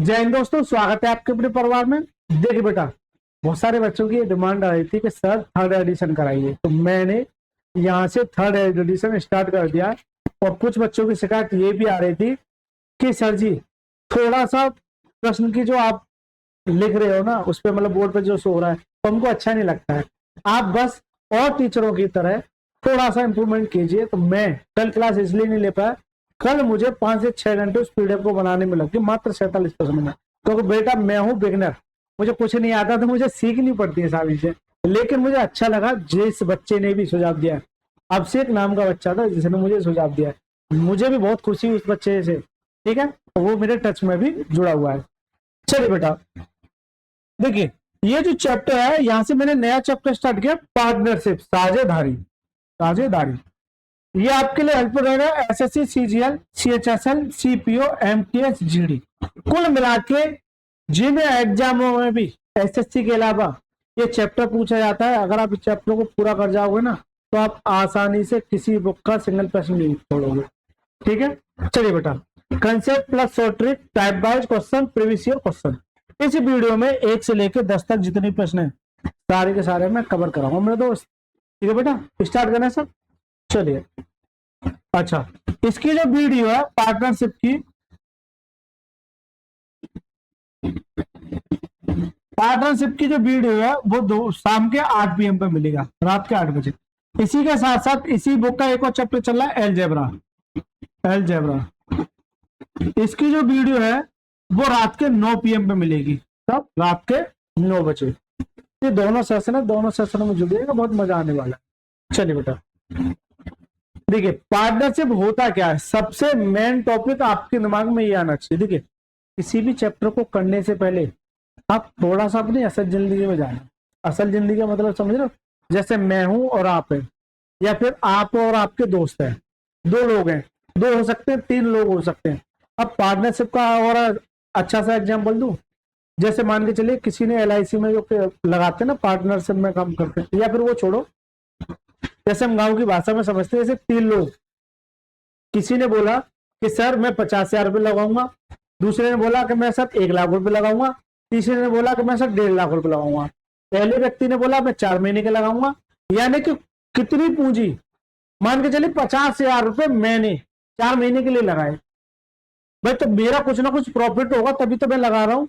जय हिंद दोस्तों, स्वागत है आपके अपने परिवार में। देखिए बेटा, बहुत सारे बच्चों की डिमांड आ रही थी कि सर थर्ड एडिशन कराइए, तो मैंने यहाँ से थर्ड एडिशन स्टार्ट कर दिया। और कुछ बच्चों की शिकायत ये भी आ रही थी कि सर जी थोड़ा सा प्रश्न की जो आप लिख रहे हो ना, उस पर मतलब बोर्ड पे जो शो हो रहा है तो हमको अच्छा नहीं लगता है। आप बस और टीचरों की तरह थोड़ा सा इंप्रूवमेंट कीजिए। तो मैं कल क्लास इसलिए नहीं ले पाया, कल मुझे 5 से 6 घंटे उस पीडीएफ को बनाने में लगे, मात्र 47% में। क्योंकि बेटा मैं हूँ बिगनर, मुझे कुछ नहीं आता, तो मुझे सीखनी पड़ती है सारी चीजें। लेकिन मुझे अच्छा लगा जिस बच्चे ने भी सुझाव दिया, अभिषेक नाम का बच्चा था जिसने मुझे सुझाव दिया, मुझे भी बहुत खुशी हुई उस बच्चे से। ठीक है, वो मेरे टच में भी जुड़ा हुआ है। चलिए बेटा, देखिए ये जो चैप्टर है, यहां से मैंने नया चैप्टर स्टार्ट किया, पार्टनरशिप, साझेदारी। साझेदारी ये आपके लिए हेल्पफुल रहेगा। SSC, CGL, CHSL, CPO, MTS, GD, कुल मिला के जिन एग्जामों में भी एसएससी के अलावा ये चैप्टर पूछा जाता है, अगर आप इस चैप्टर को पूरा कर जाओगे ना, तो आप आसानी से किसी बुक का सिंगल प्रश्न नहीं छोड़ोगे। ठीक है, चलिए बेटा, concept plus short trick, type wise question, previous year question, इस वीडियो में 1 से लेकर 10 तक जितने प्रश्न है सारे के सारे मैं कवर कराऊंगा मेरे दोस्त। ठीक है बेटा, स्टार्ट करना है सब। चलिए, अच्छा, इसकी जो वीडियो है पार्टनरशिप की, जो वीडियो है वो शाम के 8 PM पे मिलेगा, रात के 8 बजे। इसी के साथ साथ इसी बुक का एक और चैप्टर चल रहा है, एलजेब्रा। इसकी जो वीडियो है वो रात के 9 PM पे मिलेगी, तब रात के 9 बजे। ये दोनों सेशन है, दोनों सेशन में जुड़िएगा, बहुत मजा आने वाला है। चलिए बेटा, देखिए पार्टनरशिप होता क्या है, सबसे मेन टॉपिक आपके दिमाग में ये आना चाहिए। देखिए, किसी भी चैप्टर को करने से पहले आप थोड़ा सा अपनी असल जिंदगी में जाना। असल जिंदगी का मतलब समझ रहे हो, जैसे मैं हूं और आप हैं, या फिर आप और आपके दोस्त हैं, 2 लोग हैं, 2 हो सकते हैं, 3 लोग हो सकते हैं। अब पार्टनरशिप का और अच्छा सा एग्जाम्पल दूं, जैसे मान के चलिए किसी ने LIC में जो लगाते हैं ना, पार्टनरशिप में काम करते हैं, या फिर वो छोड़ो, जैसे हम गांव की भाषा में समझते हैं, जैसे 3 लोग, किसी ने बोला कि सर मैं 50,000 रुपये लगाऊंगा, दूसरे ने बोला कि मैं सर 1 लाख रुपए लगाऊंगा, तीसरे ने बोला कि मैं सर 1.5 लाख रुपए लगाऊंगा, पहले व्यक्ति ने बोला मैं 4 महीने के लगाऊंगा। यानी कि कितनी पूंजी, मान के चलिए 50,000 रुपये मैंने 4 महीने के लिए लगाए, भाई तो मेरा कुछ ना कुछ प्रॉफिट होगा तभी तो मैं लगा रहा हूं।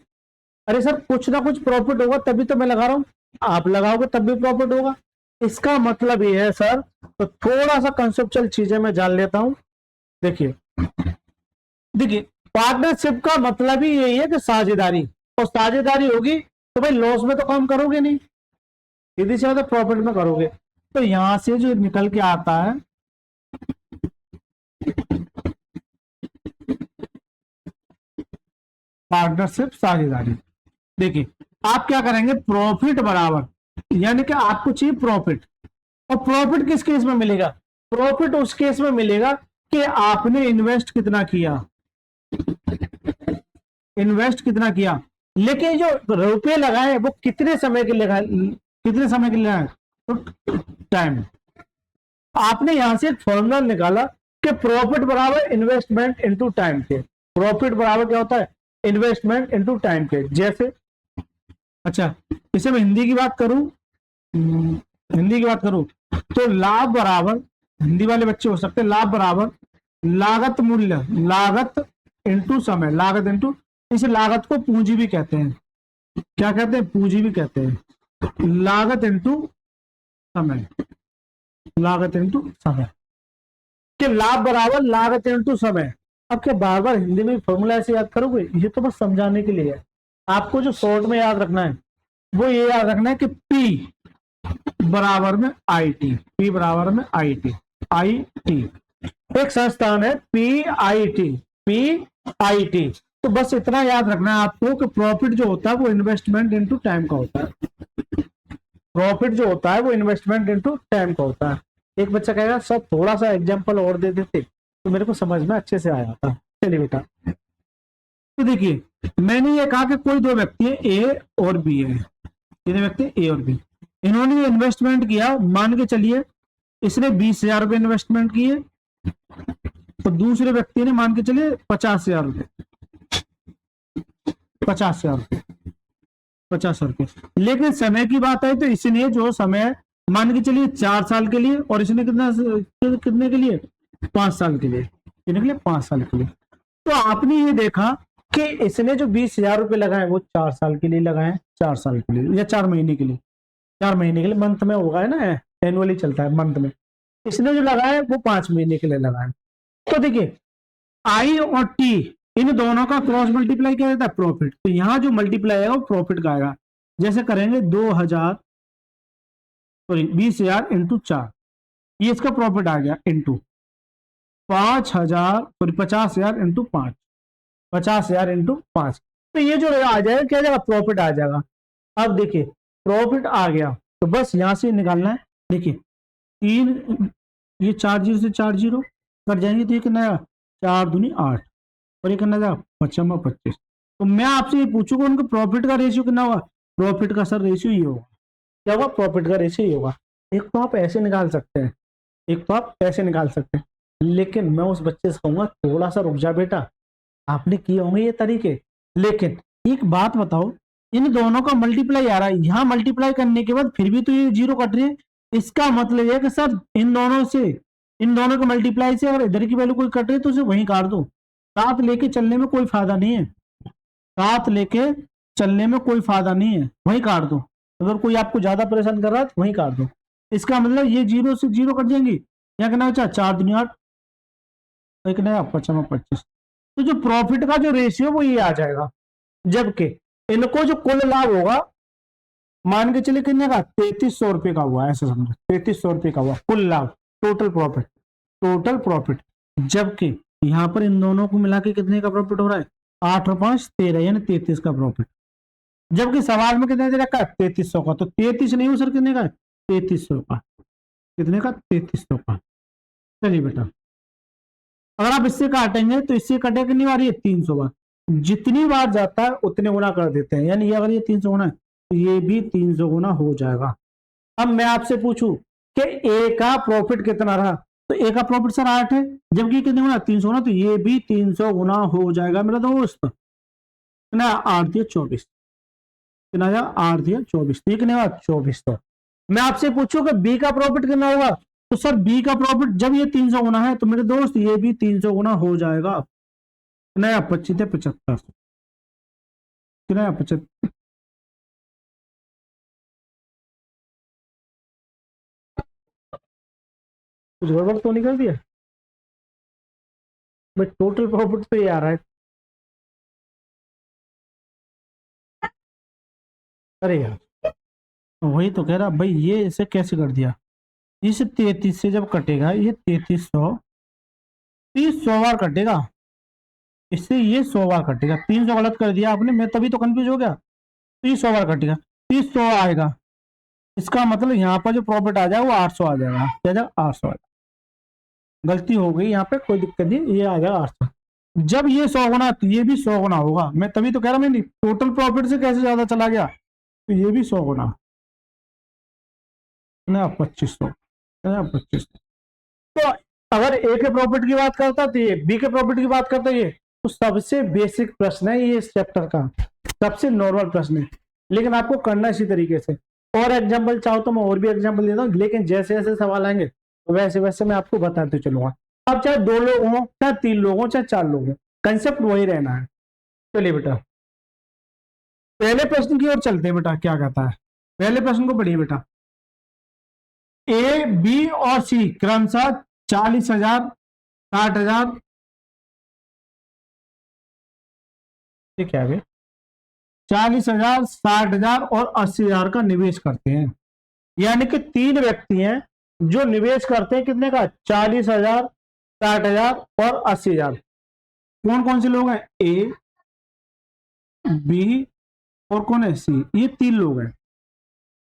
अरे सर कुछ ना कुछ प्रॉफिट होगा तभी तो मैं लगा रहा हूं, आप लगाओगे तब भी प्रॉफिट होगा। इसका मतलब ये है सर, तो थोड़ा सा कंसेप्चुअल चीजें मैं जान लेता हूं। देखिए देखिए, पार्टनरशिप का मतलब ही यही है कि साझेदारी, और साझेदारी होगी तो भाई लॉस में तो काम करोगे नहीं, सीधी सी बात है, प्रॉफिट में करोगे। तो यहां से जो निकल के आता है, पार्टनरशिप, साझेदारी। देखिए आप क्या करेंगे, प्रॉफिट बराबर, यानी कि आपको चाहिए प्रॉफिट। और प्रॉफिट किस केस में मिलेगा, प्रॉफिट उस केस में मिलेगा कि आपने इन्वेस्ट कितना किया, लेकिन जो रुपए लगाए वो कितने समय के लिए लगाए, तो टाइम। आपने यहां से एक फॉर्मूला निकाला कि प्रॉफिट बराबर इन्वेस्टमेंट इनटू टाइम के। प्रॉफिट बराबर क्या होता है, इन्वेस्टमेंट इनटू टाइम के। जैसे, अच्छा इसे मैं हिंदी की बात करूं, तो लाभ बराबर, हिंदी वाले बच्चे हो सकते हैं, लाभ बराबर लागत मूल्य, लागत इंटू समय, लागत इंटू, इस लागत को पूंजी भी कहते हैं, क्या कहते हैं, पूंजी भी कहते हैं। लागत इंटू समय, लागत इंटू समय, कि लाभ बराबर लागत इंटू समय। अब क्या बार बार हिंदी में फॉर्मूला ऐसे याद करोगे, ये तो बस समझाने के लिए है। आपको जो शॉर्ट में याद रखना है वो ये याद रखना है कि P बराबर में IT, P बराबर में IT, एक संस्थान है PIT। तो बस इतना याद रखना है आपको कि प्रॉफिट जो होता है वो इन्वेस्टमेंट इनटू टाइम का होता है। प्रॉफिट जो होता है वो इन्वेस्टमेंट इनटू टाइम का होता है। एक बच्चा कहेगा सर थोड़ा सा एग्जांपल और दे देते तो मेरे को समझ में अच्छे से आया था। चलिए बेटा, तो देखिए मैंने ये कहा कि कोई 2 व्यक्ति है, A और B है, तीन व्यक्ति A और B, इन्होंने इन्वेस्टमेंट किया, मान के चलिए इसने 20,000 रुपये इन्वेस्टमेंट किए, तो दूसरे व्यक्ति ने मान के चलिए 50,000 रुपये। 50,000 रुपये, 50,000 रुपये। लेकिन समय की बात है तो इसने जो समय मान के चलिए 4 साल के लिए, और इसने कितने के लिए 5 साल के लिए, कितने के लिए 5 साल के लिए। तो आपने ये देखा कि इसने जो 20,000 रुपये लगाए वो 4 साल के लिए लगाए, 4 साल के लिए या 4 महीने के लिए, 4 महीने के लिए, मंथ में होगा है ना, एनुअली चलता है मंथ में। इसने जो लगाया वो 5 महीने के लिए लगाए। तो देखिए आई और टी इन दोनों का क्रॉस मल्टीप्लाई क्या रहता है, प्रॉफिट। तो यहां जो मल्टीप्लाई आएगा वो प्रॉफिट का आएगा। जैसे करेंगे 20,000 इंटू 4, ये इसका प्रॉफिट आ गया, इंटू 50,000 इंटू 5, 50,000 इंटू 5। तो ये जो आ जाएगा क्या जाएगा, प्रॉफिट आ जाएगा। अब देखिए प्रॉफिट आ गया तो बस यहां से निकालना है। देखिए 3, ये 4 जीरो से 4 जीरो कट जाएंगे तो ये कितना आएगा, 4 दूनी 8, और ये कितना जाएगा 25। तो मैं आपसे ये पूछूंगा उनका प्रॉफिट का रेशियो कितना होगा। प्रॉफिट का सर रेशियो ये होगा, क्या होगा, प्रॉफिट का रेशियो ये होगा। एक तो आप ऐसे निकाल सकते हैं, एक तो आप ऐसे निकाल सकते हैं, लेकिन मैं उस बच्चे से कहूंगा थोड़ा सा रुक जा बेटा, आपने किए होंगे ये तरीके, लेकिन एक बात बताओ, इन दोनों का मल्टीप्लाई आ रहा है, यहाँ मल्टीप्लाई करने के बाद फिर भी तो ये जीरो कट रही है। इसका मतलब है कि सर इन दोनों से, इन दोनों के मल्टीप्लाई से अगर इधर की वैल्यू कोई कट रही है तो उसे वहीं काट दो। साथ लेके चलने में कोई फायदा नहीं है, साथ लेके चलने में कोई फायदा नहीं है, वहीं काट दो। अगर कोई आपको ज्यादा परेशान कर रहा है तो वहीं काट दो। इसका मतलब ये जीरो से जीरो कट जाएंगी, क्या करना बचा, 4 दूनी 8, एक नया 25। तो जो प्रॉफिट का जो रेशियो वो ये आ जाएगा। जबकि इनको जो कुल लाभ होगा मान के चलिए कितने का, 3300 रुपये का हुआ, ऐसे समझो 3300 रुपये का हुआ कुल लाभ, टोटल प्रॉफिट, टोटल प्रॉफिट। जबकि यहां पर इन दोनों को मिला के कितने का प्रॉफिट हो रहा है, 8 और 5 13, यानी 33 का प्रॉफिट। जबकि सवाल में कितने दे रखा है, 3300 का। तो 33 नहीं हो सर, कितने का, 3300 का, कितने का, 3300 का। चलिए बेटा अगर आप इससे काटेंगे तो इससे कटे कितनी बार, ये 300 बार। जितनी बार जाता है उतने गुना कर देते हैं, यानी अगर ये 300 गुना है तो ये भी 300 गुना हो जाएगा। अब मैं आपसे पूछूं कि ए का प्रॉफिट कितना रहा, तो ए का प्रॉफिट सर 8 है, जबकि कितने गुना, 300 गुना, तो ये भी 300 गुना हो जाएगा मेरा दोस्त। कितना, 8 दिया 24, कितना आया, 8 दिया 24, कितने बाद 2400। मैं आपसे पूछूं कि बी का प्रॉफिट कितना होगा, तो सर बी का प्रॉफिट जब ये 300 गुना है तो मेरे दोस्त ये भी 300 गुना हो जाएगा। नया 25 थे 75, कितना 75, कुछ गड़बड़ तो नहीं कर दिया, बट टोटल प्रॉफिट तो ये आ रहा है। अरे यार वही तो कह रहा भाई, ये इसे कैसे कर दिया। इस 33 से जब कटेगा ये 3300, 100 बार कटेगा, इससे ये 100 बार कटेगा। 300 गलत कर दिया आपने, मैं तभी तो कंफ्यूज हो गया। 100 बार कटेगा, 100 आएगा, इसका मतलब यहाँ पर जो प्रॉफिट आ जाएगा वो 800 आ जाएगा, क्या जाएगा 800 आ जाएगा। गलती हो गई यहाँ पे, कोई दिक्कत नहीं, ये आ जाएगा 800। जब ये 100 गुना तो ये भी 100 गुना होगा, मैं तभी तो कह रहा, मैं टोटल प्रॉफिट से कैसे ज्यादा चला गया, तो ये भी 100 गुना, 2500, 2500। तो अगर ए के प्रॉफिट की बात करता तो ये, बी के प्रॉफिट की बात करता ये, तो सबसे बेसिक प्रश्न है ये इस चैप्टर का, सबसे नॉर्मल प्रश्न है, लेकिन आपको करना इसी तरीके से। और एग्जाम्पल चाहो तो मैं और भी एग्जाम्पल देता हूँ, लेकिन जैसे जैसे सवाल आएंगे तो वैसे वैसे मैं आपको बताते चलूंगा। अब चाहे 2 लोग हों, चाहे 3 लोग हों, चाहे 4 लोग हों, कंसेप्ट वही रहना है। चलिए बेटा पहले प्रश्न की ओर चलते हैं बेटा, क्या कहता है, पहले प्रश्न को पढ़िए बेटा। ए बी और सी क्रमशः 40,000, 60,000, ये क्या है, 40,000, 60,000 और 80,000 का निवेश करते हैं। यानी कि 3 व्यक्ति हैं जो निवेश करते हैं, कितने का, 40,000, 60,000 और 80,000। कौन कौन से लोग हैं, ए बी और कौन है, सी, ये 3 लोग हैं।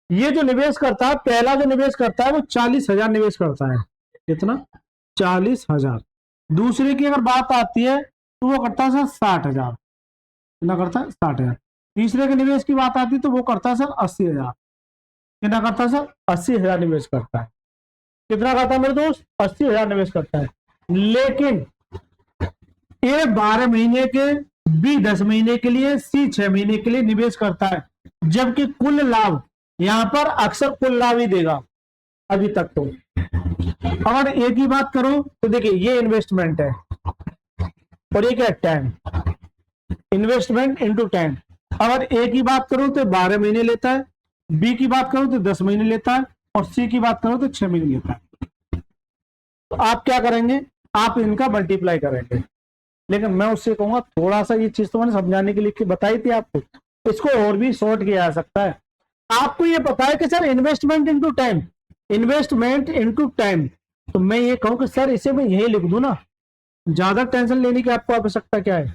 ये जो निवेश करता है, पहला जो निवेश करता है वो 40,000 निवेश करता है, कितना, 40,000। दूसरे की अगर बात आती है तो वो करता है सर 60,000, कितना करता है, 60,000। तीसरे के निवेश की बात आती है तो वो करता है सर 80,000, कितना करता है सर, 80,000 निवेश करता है। कितना करता है मेरे दोस्त, 80,000 निवेश करता है। लेकिन ये 12 महीने के बी 10 महीने के लिए, सी 6 महीने के लिए निवेश करता है, जबकि कुल लाभ यहां पर अक्सर कुल लाभ ही देगा अभी तक। तो अगर ए की बात करो तो देखिए ये इन्वेस्टमेंट है और ये क्या है, टाइम, इन्वेस्टमेंट इनटू टाइम। अगर ए की बात करूं तो 12 महीने लेता है, बी की बात करूं तो 10 महीने लेता है, और सी की बात करूं तो 6 महीने लेता है। तो आप क्या करेंगे, आप इनका मल्टीप्लाई करेंगे। लेकिन मैं उससे कहूंगा थोड़ा सा, ये चीज तो मैंने समझाने के लिए बताई थी आपको, इसको और भी शॉर्ट किया जा सकता है। आपको ये पता है कि sir investment into time, investment into time, तो मैं ये कहूं कि सर इसे मैं यही लिख दूं ना, ज्यादा टेंशन लेने की आपको आवश्यकता क्या है।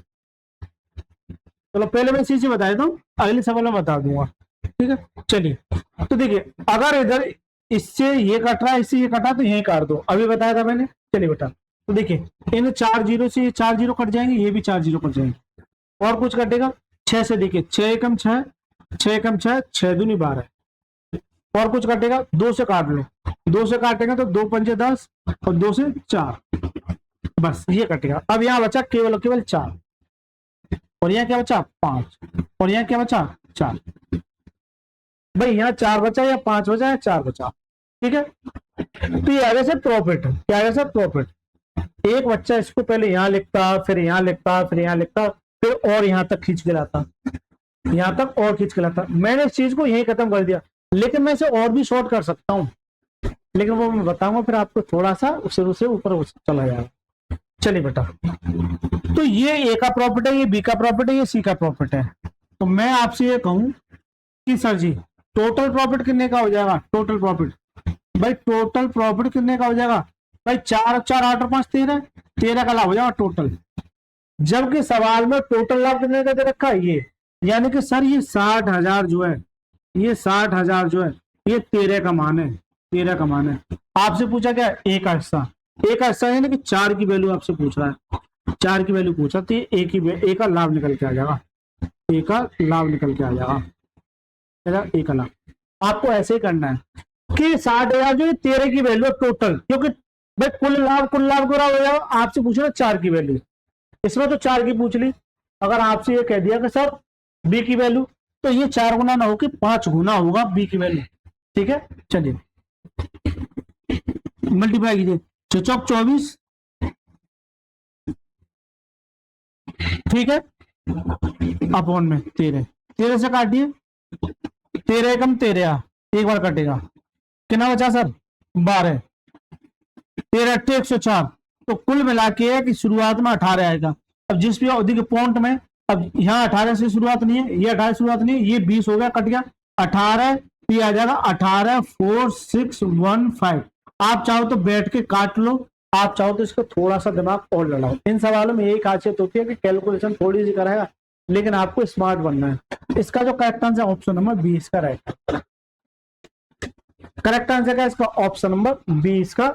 चलो पहले मैं चीजें बता देता हूँ, अगले सवाल में बता दूंगा, ठीक है। चलिए, तो देखिए अगर इधर इससे ये कट रहा है, इससे ये कटा, तो यही काट दो, अभी बताया था मैंने। चलिए बेटा, तो देखिए इन 4 जीरो से 4 जीरो कट जाएंगे, ये भी 4 जीरो कट जाएंगे, और कुछ कटेगा 6 से। देखिए 6 एकम 6, 6 एकम 6, 6 दूनी 12, और कुछ कटेगा 2 से काट लो, 2 से काटेगा तो 2 पंजे 10 और 2 से 4, बस ये कटेगा। अब यहाँ बचा केवल केवल 4, और यहाँ क्या बचा 5, और यहाँ क्या बचा 4। भाई यहाँ 4 बचा या 5 बचा या 4 बचा, ठीक है। तो ये आगे से प्रॉफिट, क्या आगे से प्रॉफिट। एक बच्चा इसको पहले यहाँ लिखता, फिर यहाँ लिखता, फिर यहाँ लिखता, फिर और यहाँ तक खींच के लाता, यहाँ तक और खींच के लाता। मैंने इस चीज को यही खत्म कर दिया, लेकिन मैं इसे और भी शॉर्ट कर सकता हूँ, लेकिन वो मैं बताऊंगा, फिर आपको थोड़ा सा शुरू से ऊपर चला जाएगा। चलिए बेटा, तो ये ए का प्रॉफिट है, ये बी का प्रॉफिट है, ये सी का प्रॉफिट है। तो मैं आपसे ये कहूं कि सर जी टोटल प्रॉफिट कितने का हो जाएगा, टोटल प्रॉफिट, भाई टोटल प्रॉफिट कितने का हो जाएगा भाई, 4 4 8 और 5 13, 13 का लाभ हो जाएगा टोटल। जबकि सवाल में टोटल लाभ कितने का दे रखा है ये, यानी कि सर ये 60,000 जो है, ये 60,000 जो है, ये 13 का मान है, 13 का मान है। आपसे पूछा क्या, एक हिस्सा, एक हिस्सा यानी कि 4 की वैल्यू आपसे पूछ रहा है, 4 की वैल्यू पूछा, तो एक का लाभ निकल के आ जाएगा, एक का लाभ निकल के आ जाएगा, एक का लाभ। आपको ऐसे ही करना है कि 60,000 जो 13 की वैल्यू टोटल, क्योंकि भाई कुल लाभ को हो जाएगा। आपसे पूछ रहा 4 की वैल्यू, इसमें तो 4 की पूछ ली। अगर आपसे ये कह दिया कि सर बी की वैल्यू, तो ये 4 गुना ना होगी 5 गुना होगा बी की वैल्यू, ठीक है। चलिए मल्टीप्लाई कीजिए, 6 24, ठीक है, अपॉन में 13, 13 से काटिए, 13 एकम 13, एक बार कटेगा, कितना बचा सर 12, 13 8 104। तो कुल मिला के कि शुरुआत में 18 आएगा। अब जिस भी अवधि के पॉइंट में, अब यहाँ 18 से शुरुआत नहीं है, ये 18 शुरुआत नहीं है, ये 20 हो गया, कट गया 18, ये आ जाएगा 18 4 6 1 5। आप चाहो तो बैठ के काट लो, आप चाहो तो इसको थोड़ा सा दिमाग और लड़ाओ। इन सवालों में यही खासियत होती है कि कैलकुलेशन थोड़ी सी कराएगा, लेकिन आपको स्मार्ट बनना है। इसका जो करेक्ट आंसर ऑप्शन नंबर 20 का राइट, करेक्ट आंसर का इसका ऑप्शन नंबर 20 का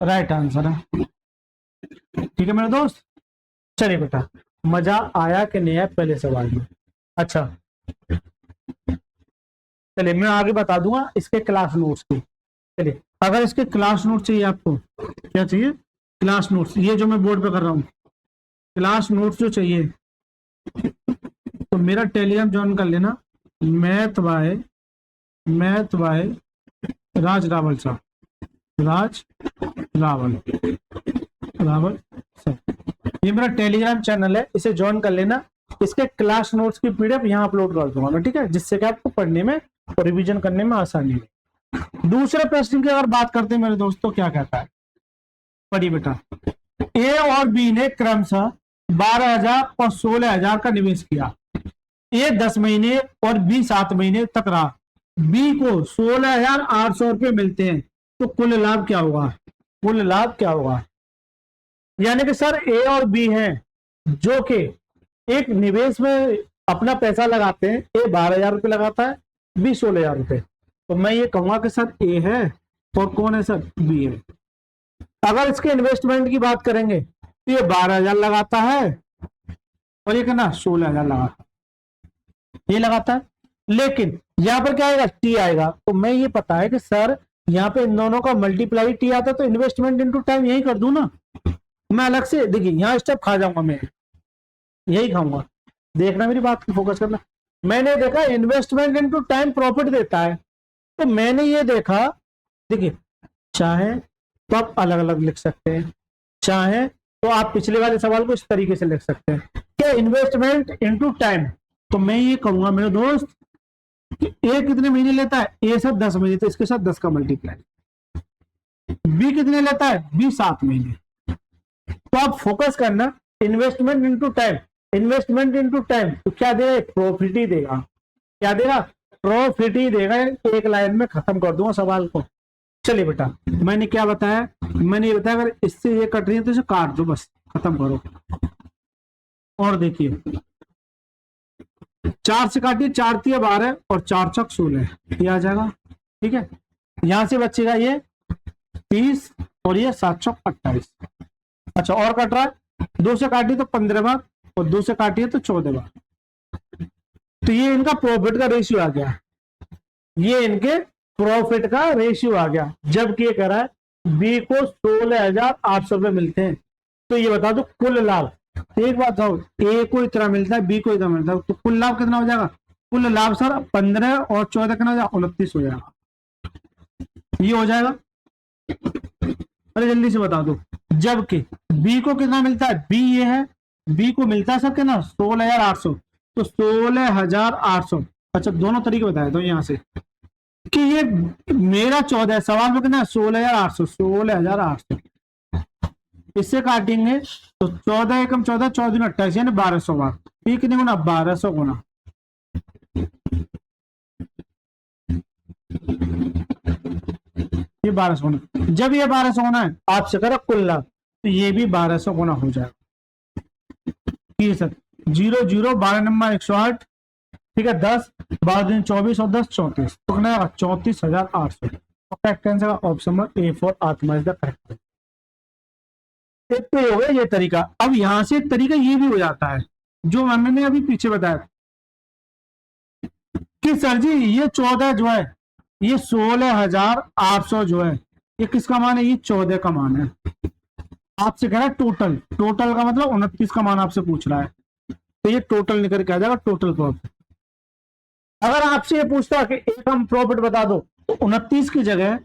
राइट आंसर है, ठीक है मेरे दोस्त। चलिए बेटा, मजा आया कि नहीं आया पहले सवाल में। अच्छा चलिए मैं आगे बता दूंगा इसके क्लास नोट्स की। चलिए अगर इसके क्लास नोट चाहिए आपको, क्या चाहिए, क्लास नोट्स, ये जो मैं बोर्ड पे कर रहा हूँ, क्लास नोट्स जो चाहिए तो मेरा टेलीग्राम ज्वाइन कर लेना, मैथ बाय राज रावल साहब, राज रावल सर, ये मेरा टेलीग्राम चैनल है, इसे ज्वाइन कर लेना। इसके क्लास नोट्स की पीडीएफ यहाँ अपलोड कर दूंगा मैं, ठीक है, जिससे कि आपको पढ़ने में और रिवीजन करने में आसानी है। दूसरे प्रश्न की अगर बात करते हैं मेरे दोस्तों, क्या कहता है, पढ़िए बेटा। ए और बी ने क्रमशः 12,000 और 16,000 का निवेश किया। ए 10 महीने और बी 7 महीने तक रहा। बी को 16,800 रुपये मिलते हैं, तो कुल लाभ क्या होगा, कुल लाभ क्या होगा। यानी कि सर ए और बी हैं जो कि एक निवेश में अपना पैसा लगाते हैं, ए 12,000 रुपये लगाता है, बी 16,000 रुपये। तो मैं ये कहूंगा कि सर ए है और कौन है सर, बी है। अगर इसके इन्वेस्टमेंट की बात करेंगे तो ये 12,000 लगाता है और ये कहना 16,000 लगाता है, ये लगाता है। लेकिन यहाँ पर क्या आएगा, टी आएगा। तो मैं ये पता है कि सर यहाँ पे इन दोनों का मल्टीप्लाई टी आता है, तो इन्वेस्टमेंट इनटू टाइम यही कर दूं ना मैं। अलग से देखिए यहाँ स्टेप खा जाऊंगा, मैं यही खाऊंगा। देखना मेरी बात को, फोकस करना। मैंने देखा इन्वेस्टमेंट इनटू टाइम प्रॉफिट देता है, तो मैंने ये देखा, देखिए चाहे तो आप अलग अलग लिख सकते हैं, चाहे तो आप पिछले वाले सवाल को इस तरीके से लिख सकते हैं, क्या इन्वेस्टमेंट इनटू टाइम। तो मैं ये कहूंगा मेरे दोस्त कि ए कितने महीने लेता है, ए सब 10 महीने, तो इसके साथ 10 का मल्टीप्लाई। बी कितने लेता है, बी 7 महीने। तो आप फोकस करना investment into time, investment into time, तो क्या देगा, प्रॉफिट ही देगा। क्या देगा, प्रॉफिट ही देगा। एक लाइन में खत्म कर दूंगा सवाल को। चलिए बेटा, मैंने क्या बताया, मैंने ये बताया अगर इससे ये कट रही है तो इसे काट दो, बस खत्म करो। और देखिए 4 से काटिए, 4 तिया 12 और 4 चौक 16, ये आ जाएगा। ठीक है, यहां से बचेगा ये 30 और ये 7 चौक 28। अच्छा और कट रहा है, 2 से काटिए तो 15 बार और 2 से काटिए तो 14 बार। तो ये इनका प्रॉफिट का रेशियो आ गया, ये इनके प्रॉफिट का रेशियो आ गया। जबकि ये कह रहा है बी को 16,800 रुपए मिलते हैं, तो ये बता दो कुल लाभ। एक बात बताओ, ए को इतना मिलता है, बी को इतना मिलता है, तो कुल लाभ कितना हो जाएगा, कुल लाभ सर 15 और 14 कितना हो जाएगा, 29 हो जाएगा। ये हो जाएगा, अरे जल्दी से बता दो। जबकि बी को कितना मिलता है, बी ये है, बी को मिलता है सर कितना 16,800, तो 16,800। अच्छा दोनों तरीके बताए तो यहां से कि ये मेरा 14 सवाल में कितना 16,800, 16,800 इससे काटेंगे तो 14 एकम 14, 14 दूनी 28 यानी 1200 बार। ये कितने गुना, 1200 गुना। ये 1200 गुना, जब ये 1200 गुना है आपसे करा कुल लाभ, तो ये भी 1200 गुना हो जाएगा। ये सर 0 0 12 नंबर 108, ठीक है 10 12 दिन 24 और 10 34, तो कितना 34,800। Correct answer option number A for आत्मा इज द करेक्ट। एक तो हो गया ये तरीका। अब यहां से एक तरीका ये भी हो जाता है जो मैंने अभी पीछे बताया कि सर जी ये 14 जो है, ये 16,800 जो है, ये किसका मान है, ये 14 का मान है। आपसे कह रहा है टोटल, टोटल का मतलब 29 का मान आपसे पूछ रहा है, तो ये टोटल निकल के आ जाएगा, टोटल प्रॉफिट। अगर आपसे ये पूछता कि एक हम प्रॉफिट बता दो, तो 29 की जगह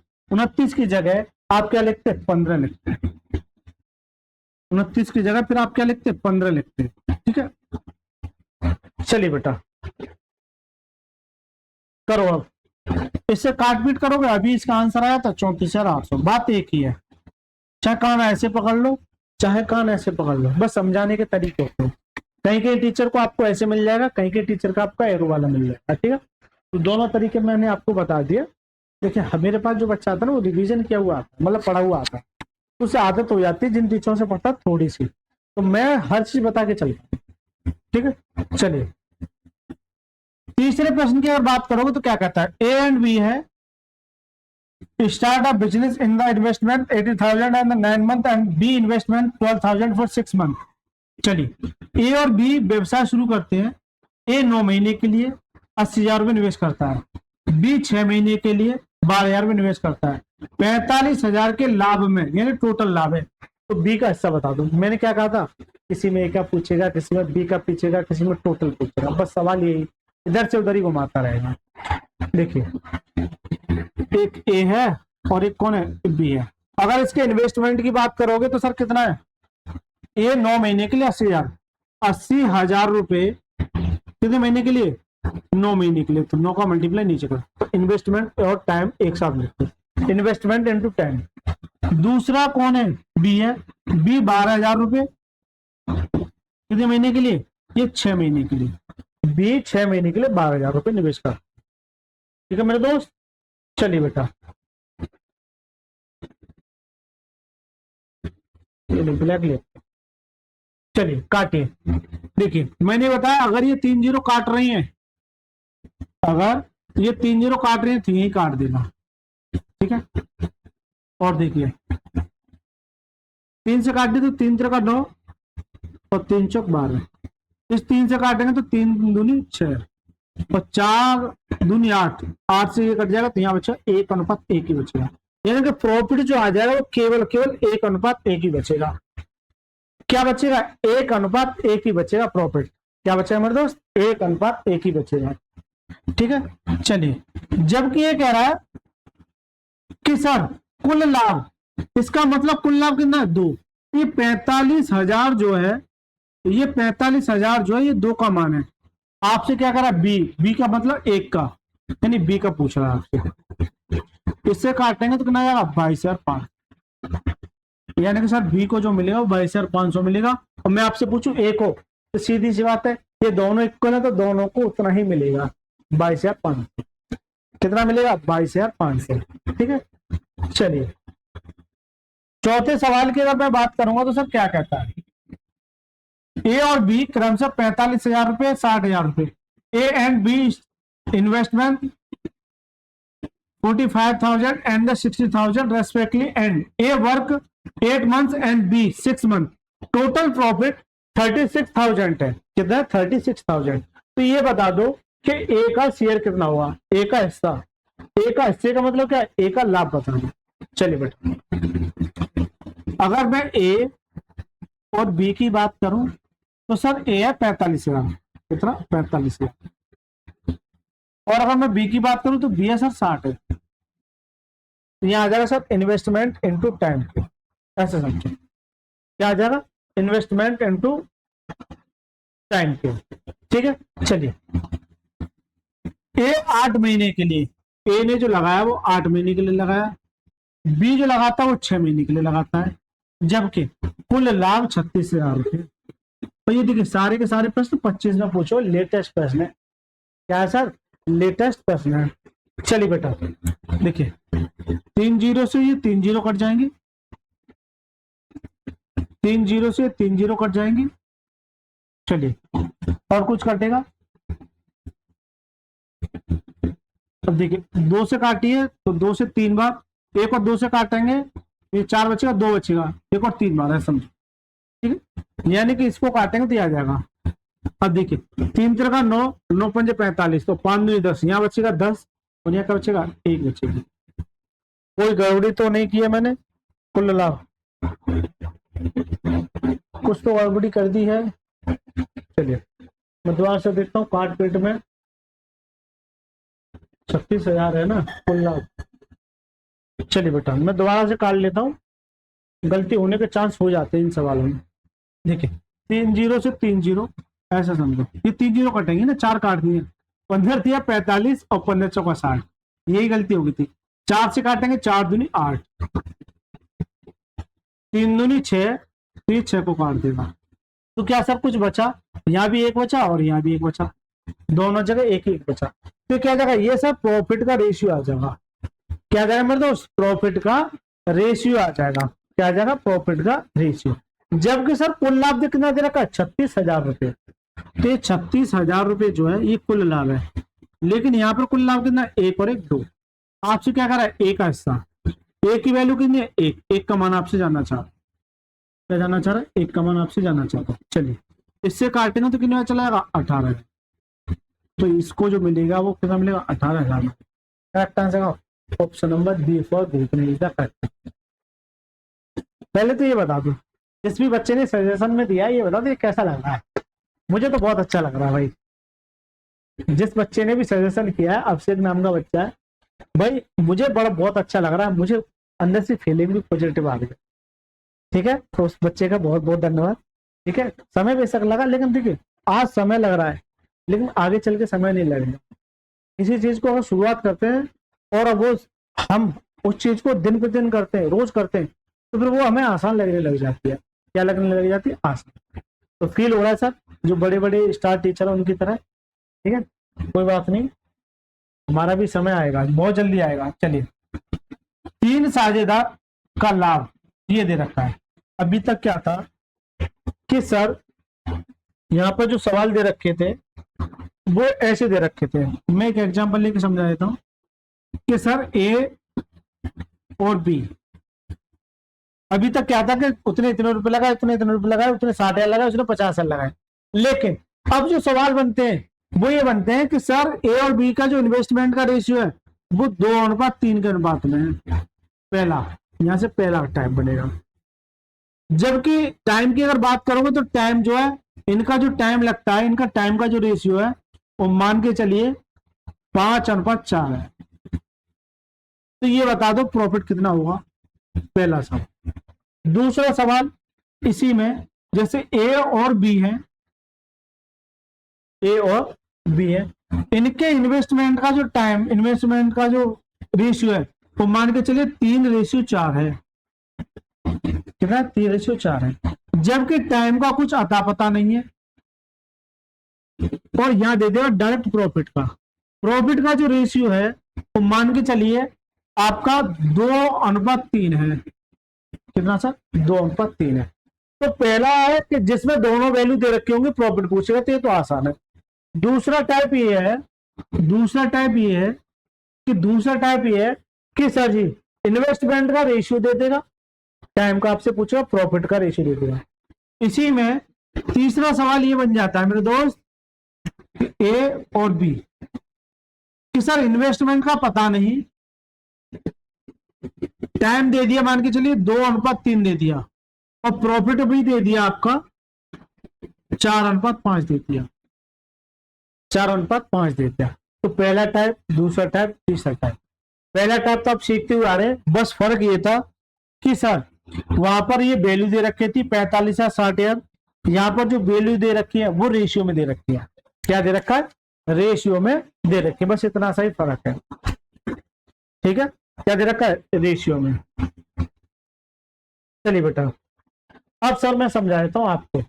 आप क्या लिखते, 15 लिखते। 29 की जगह फिर आप क्या लिखते, 15 लिखते। ठीक है, चलिए बेटा करो। अब इससे काटपीट करोगे, अभी इसका आंसर आया था 34,800। बात एक ही है, चाहे कान ऐसे पकड़ लो चाहे कान ऐसे पकड़ लो, बस समझाने के तरीके होते हैं। कहीं के टीचर को आपको ऐसे मिल जाएगा, कहीं के टीचर का आपका एरो वाला मिल जाएगा। ठीक है, तो दोनों तरीके मैंने आपको बता दिया। देखिए मेरे पास जो बच्चा आता है ना, वो रिवीजन किया हुआ आता है, मतलब पढ़ा हुआ आता है, तो उसे आदत हो जाती है। जिन टीचरों से पढ़ता थोड़ी सी, तो मैं हर चीज बता के चलता हूँ। ठीक है, चलिए तीसरे प्रश्न की अगर बात करोगे तो क्या कहता है, ए एंड बी है, start a business in the investment 80,000 and 9 month and B investment 12,000 for 6 month. चलिए ए और बी व्यवसाय शुरू करते हैं। ए 9 महीने के लिए 80,000 रुपये निवेश करता है, बी 6 महीने के लिए 12,000 रुपये निवेश करता है, 45,000 के लाभ में, यानी टोटल लाभ है। तो बी का हिस्सा बता दो। मैंने क्या कहा था, किसी में ए का पूछेगा, किसी में बी का पूछेगा, किसी में टोटल पूछेगा, बस सवाल यही, इधर से उधर ही घुमाता रहेगा। देखिए एक ए है और एक कौन है, बी है। अगर इसके इन्वेस्टमेंट की बात करोगे तो सर कितना है, ए 9 महीने के लिए 80,000, 80,000 रुपए कितने महीने के लिए, 9 महीने के लिए, तो 9 का मल्टीप्लाई नीचे कर, तो इन्वेस्टमेंट और टाइम एक साथ लिखते, इन्वेस्टमेंट इनटू टाइम। दूसरा कौन है, बी है, बी 12,000 रुपए कितने महीने के लिए, ये 6 महीने के लिए, बी 6 महीने के लिए 12,000 रुपए निवेश कर। ठीक है मेरे दोस्त, चलिए बेटा ब्लैक ले, चलिए काटिए। देखिए मैंने बताया अगर ये 3 जीरो काट रही हैं, अगर ये 3 जीरो काट रही है तो यही काट देना। ठीक है, और देखिए 3 से काट दी तो 3 3 का 9 और 3 चौक 12, इस 3 से काटेंगे तो 3 दूनी 6 और 4 दूनी 8, 8 से ये कट जाएगा तो यहाँ बचा 1:1 ही बचेगा। यानी कि प्रॉफिट जो आ जाएगा वो केवल 1:1 ही बचेगा। क्या बचेगा, 1:1 ही बचेगा प्रॉफिट। क्या बचेगा मेरे दोस्त, 1:1 ही बचेगा। ठीक है, चलिए, जबकि ये कह रहा है कि सर कुल लाभ, इसका मतलब कुल लाभ कितना है, 2। ये 45,000 जो है, ये 45,000 जो है ये 2 का मान है। आपसे क्या करा, बी का मतलब 1 का, यानी बी का पूछ रहा है आपसे। इससे काटेंगे तो कितना आएगा, 22,500, यानी कि सर बी को जो मिलेगा वो 22,500 मिलेगा। और मैं आपसे पूछूं ए को, तो सीधी सी बात है, ये दोनों इक्वल है तो दोनों को उतना ही मिलेगा, 22,500। कितना मिलेगा, 22,500। ठीक है, चलिए चौथे सवाल की अगर मैं बात करूंगा तो सर क्या कहता है, ए और बी क्रमशः 45,000 रुपए, 60,000 रुपए। A and B investment 45,000 and the 60,000 respectively, and A work 8 months and B 6 months. Total profit 36,000 है। कितना है, 36,000। तो ये बता दो कि ए का शेयर कितना हुआ, ए का हिस्सा। ए का हिस्से का मतलब क्या है, ए का लाभ बताना। चलिए बेटा, अगर मैं ए और बी की बात करूं तो सर ए है 45,000, कितना, 45,000। और अगर मैं बी की बात करूं तो बी है सर 60 है। यहां आ जाएगा सर इन्वेस्टमेंट इनटू टाइम, ऐसे समझो। क्या आ जाएगा, इन्वेस्टमेंट इनटू टाइम के। ठीक है, चलिए, ए 8 महीने के लिए, ए ने जो लगाया वो 8 महीने के लिए लगाया, बी जो लगाता है वो 6 महीने के लिए लगाता है, जबकि कुल लाभ 36,000 रुपये। तो ये देखिए सारे के सारे प्रश्न 25 में पूछो, लेटेस्ट प्रश्न है। क्या है सर, लेटेस्ट प्रश्न है। चलिए बेटा देखिए, 3 जीरो से ये 3 जीरो कट जाएंगे, 3 जीरो से 3 जीरो कट जाएंगे। चलिए, और कुछ कटेगा, अब देखिए 2 से काटिए तो 2 से 3 बार, 1 और 2 से काटेंगे, ये 4 बचेगा, 2 बचेगा, 1 और 3 बार है, समझो। ठीक है, यानी कि इसको काटेंगे तो आ जाएगा। अब देखिए 3 3 का 9, 9 पंजे 45, तो 5 दूनी 10, यहाँ बचेगा 10 और यहाँ का बचेगा 1 बचेगी। कोई गड़बड़ी तो नहीं की है मैंने, कुल लाभ कुछ तो गड़बड़ी कर दी है। चलिए मैं दोबारा से देखता हूँ, काट पेट में 36,000 है ना कुल लाभ। चलिए बेटा मैं दोबारा से काट लेता हूँ, गलती होने के चांस हो जाते हैं इन सवालों में। देखिए 3 जीरो से 3 जीरो, ऐसा समझो, ये 3 जीरो कटेंगे ना, 4 काट दिए, 15 दिया 45 और 15 चौका 60, यही गलती हो गई थी। 4 से काटेंगे, 4 दूनी 8, 3 दूनी 6, तो ये 6 को काट देगा। तो क्या सब कुछ बचा, यहाँ भी 1 बचा और यहाँ भी 1 बचा, दोनों जगह 1 बचा। तो क्या जाएगा, ये सब प्रॉफिट का रेशियो आ जाएगा। क्या जाएगा मेरे दोस्त, प्रॉफिट का रेशियो आ जाएगा। क्या आ जाएगा, प्रॉफिट का रेशियो। जबकि सर कुल लाभ कितना दे रखा है, 36,000 रुपए। तो ये 36,000 रुपए जो है ये कुल लाभ है, लेकिन यहाँ पर कुल लाभ कितना, 1 और 1 2। आपसे क्या करा है, ए का हिस्सा, ए की वैल्यू कितनी है, 1, 1 का मान आपसे जानना चाह रहा, क्या जानना चाह रहा है, 1 का मान आपसे जानना चाहता हूँ। चलिए इससे काटे ना तो कितना चला जाएगा, 18। तो इसको जो मिलेगा वो कितना मिलेगा, 18,000। Correct answer option number B for correct. पहले तो ये बता दो, जिस भी बच्चे ने सजेशन में दिया ये बता दो ये कैसा लग रहा है। मुझे तो बहुत अच्छा लग रहा है भाई, जिस बच्चे ने भी सजेशन किया है, अभिषेक नाम का बच्चा है भाई, मुझे बहुत अच्छा लग रहा है, मुझे अंदर से फीलिंग भी पॉजिटिव आ गई। ठीक है, तो उस बच्चे का बहुत बहुत धन्यवाद। ठीक है, समय बेशक लगा, लेकिन देखिए आज समय लग रहा है, लेकिन आगे चल के समय नहीं लगेगा। किसी चीज को अगर शुरुआत करते हैं और अब वो हम उस चीज को दिन पे दिन करते हैं, रोज करते हैं, तो फिर वो हमें आसान लगने लग जाती है। क्या लगने लग जाती है, आसान। तो फील हो रहा है सर जो बड़े बड़े स्टार टीचर है उनकी तरह। ठीक है, कोई बात नहीं, हमारा भी समय आएगा, बहुत जल्दी आएगा। चलिए 3 साझेदार का लाभ ये दे रखा है। अभी तक क्या था कि सर यहाँ पर जो सवाल दे रखे थे वो ऐसे दे रखे थे। मैं एक एग्जांपल लेके समझा देता हूँ कि सर ए और बी, अभी तक क्या था कि उतने इतने रुपए लगाए, उतने इतने रुपए लगाए, उतने 60,000 लगाए, उसने 50,000 लगाए। लेकिन अब जो सवाल बनते हैं वो ये बनते हैं कि सर ए और बी का जो इन्वेस्टमेंट का रेशियो है वो 2:3 के अनुपात में है। पहला, यहां से पहला टाइम बनेगा। जबकि टाइम की अगर बात करोगे तो टाइम जो है इनका जो टाइम लगता है, इनका टाइम का जो रेशियो है वो मान के चलिए 5:4 है। तो ये बता दो प्रॉफिट कितना होगा, पहला सवाल। दूसरा सवाल इसी में, जैसे ए और बी है, ए और बी है, इनके इन्वेस्टमेंट का जो टाइम, इन्वेस्टमेंट का जो रेशियो है वो मान के चलिए 3:4 है। कितना? 3:4 है। जबकि टाइम का कुछ अता पता नहीं है, और यहां दे देगा डायरेक्ट प्रॉफिट का जो रेशियो है वो मान के चलिए आपका 2:3 है। कितना सर? 2:3 है। तो पहला है कि जिसमें दोनों वैल्यू दे रखे होंगे, प्रॉफिट पूछेगा, तो ये तो आसान है। दूसरा टाइप ये है कि सर जी इन्वेस्टमेंट का रेशियो दे देगा, टाइम का आपसे पूछेगा, प्रॉफिट का रेशियो दे देगा। इसी में तीसरा सवाल ये बन जाता है मेरे दोस्त, ए और बी कि सर इन्वेस्टमेंट का पता नहीं, टाइम दे दिया मान के चलिए 2:3 दे दिया, और प्रॉफिट भी दे दिया आपका 4:5 दे दिया, 4:5 दे दिया। तो पहला टाइप, दूसरा टाइप, तीसरा टाइप। पहला टाइप तो आप सीखते हुए आ रहे हैं, बस फर्क ये था कि सर वहां पर ये वैल्यू दे रखी थी 45 या 60,000, यहां पर जो वैल्यू दे रखी है वो रेशियो में दे रखी है। क्या दे रखा है? रेशियो में दे रखी है, बस इतना सा ही फर्क है। ठीक है, क्या दे रखा है? रेशियो में। चलिए बेटा, अब सर मैं समझा देता हूं आपको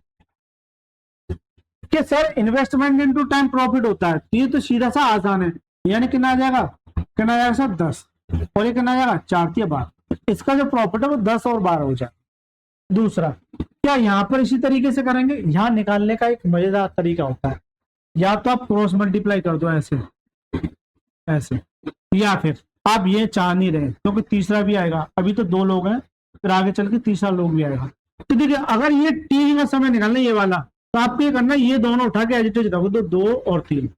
कि sir investment into time profit होता है, ये तो सीधा सा आसान है। यानी कितना आ जाएगा? कितना आ जाएगा सर? 10, और ये कितना आ जाएगा? 4×12। इसका जो प्रॉफिट है वो 10 और 12 हो जाए। दूसरा, क्या यहां पर इसी तरीके से करेंगे? यहां निकालने का एक मजेदार तरीका होता है, या तो आप क्रॉस मल्टीप्लाई कर दो ऐसे ऐसे, या फिर आप ये चाह नहीं रहे क्योंकि तीसरा भी आएगा, अभी तो 2 लोग हैं, फिर आगे चल के तीसरा लोग भी आएगा। तो देखिए अगर ये टी का समय निकालना ये वाला, तो आपको ये करना है, ये दोनों उठा के एजिटेज रखो, तो 2 और 3,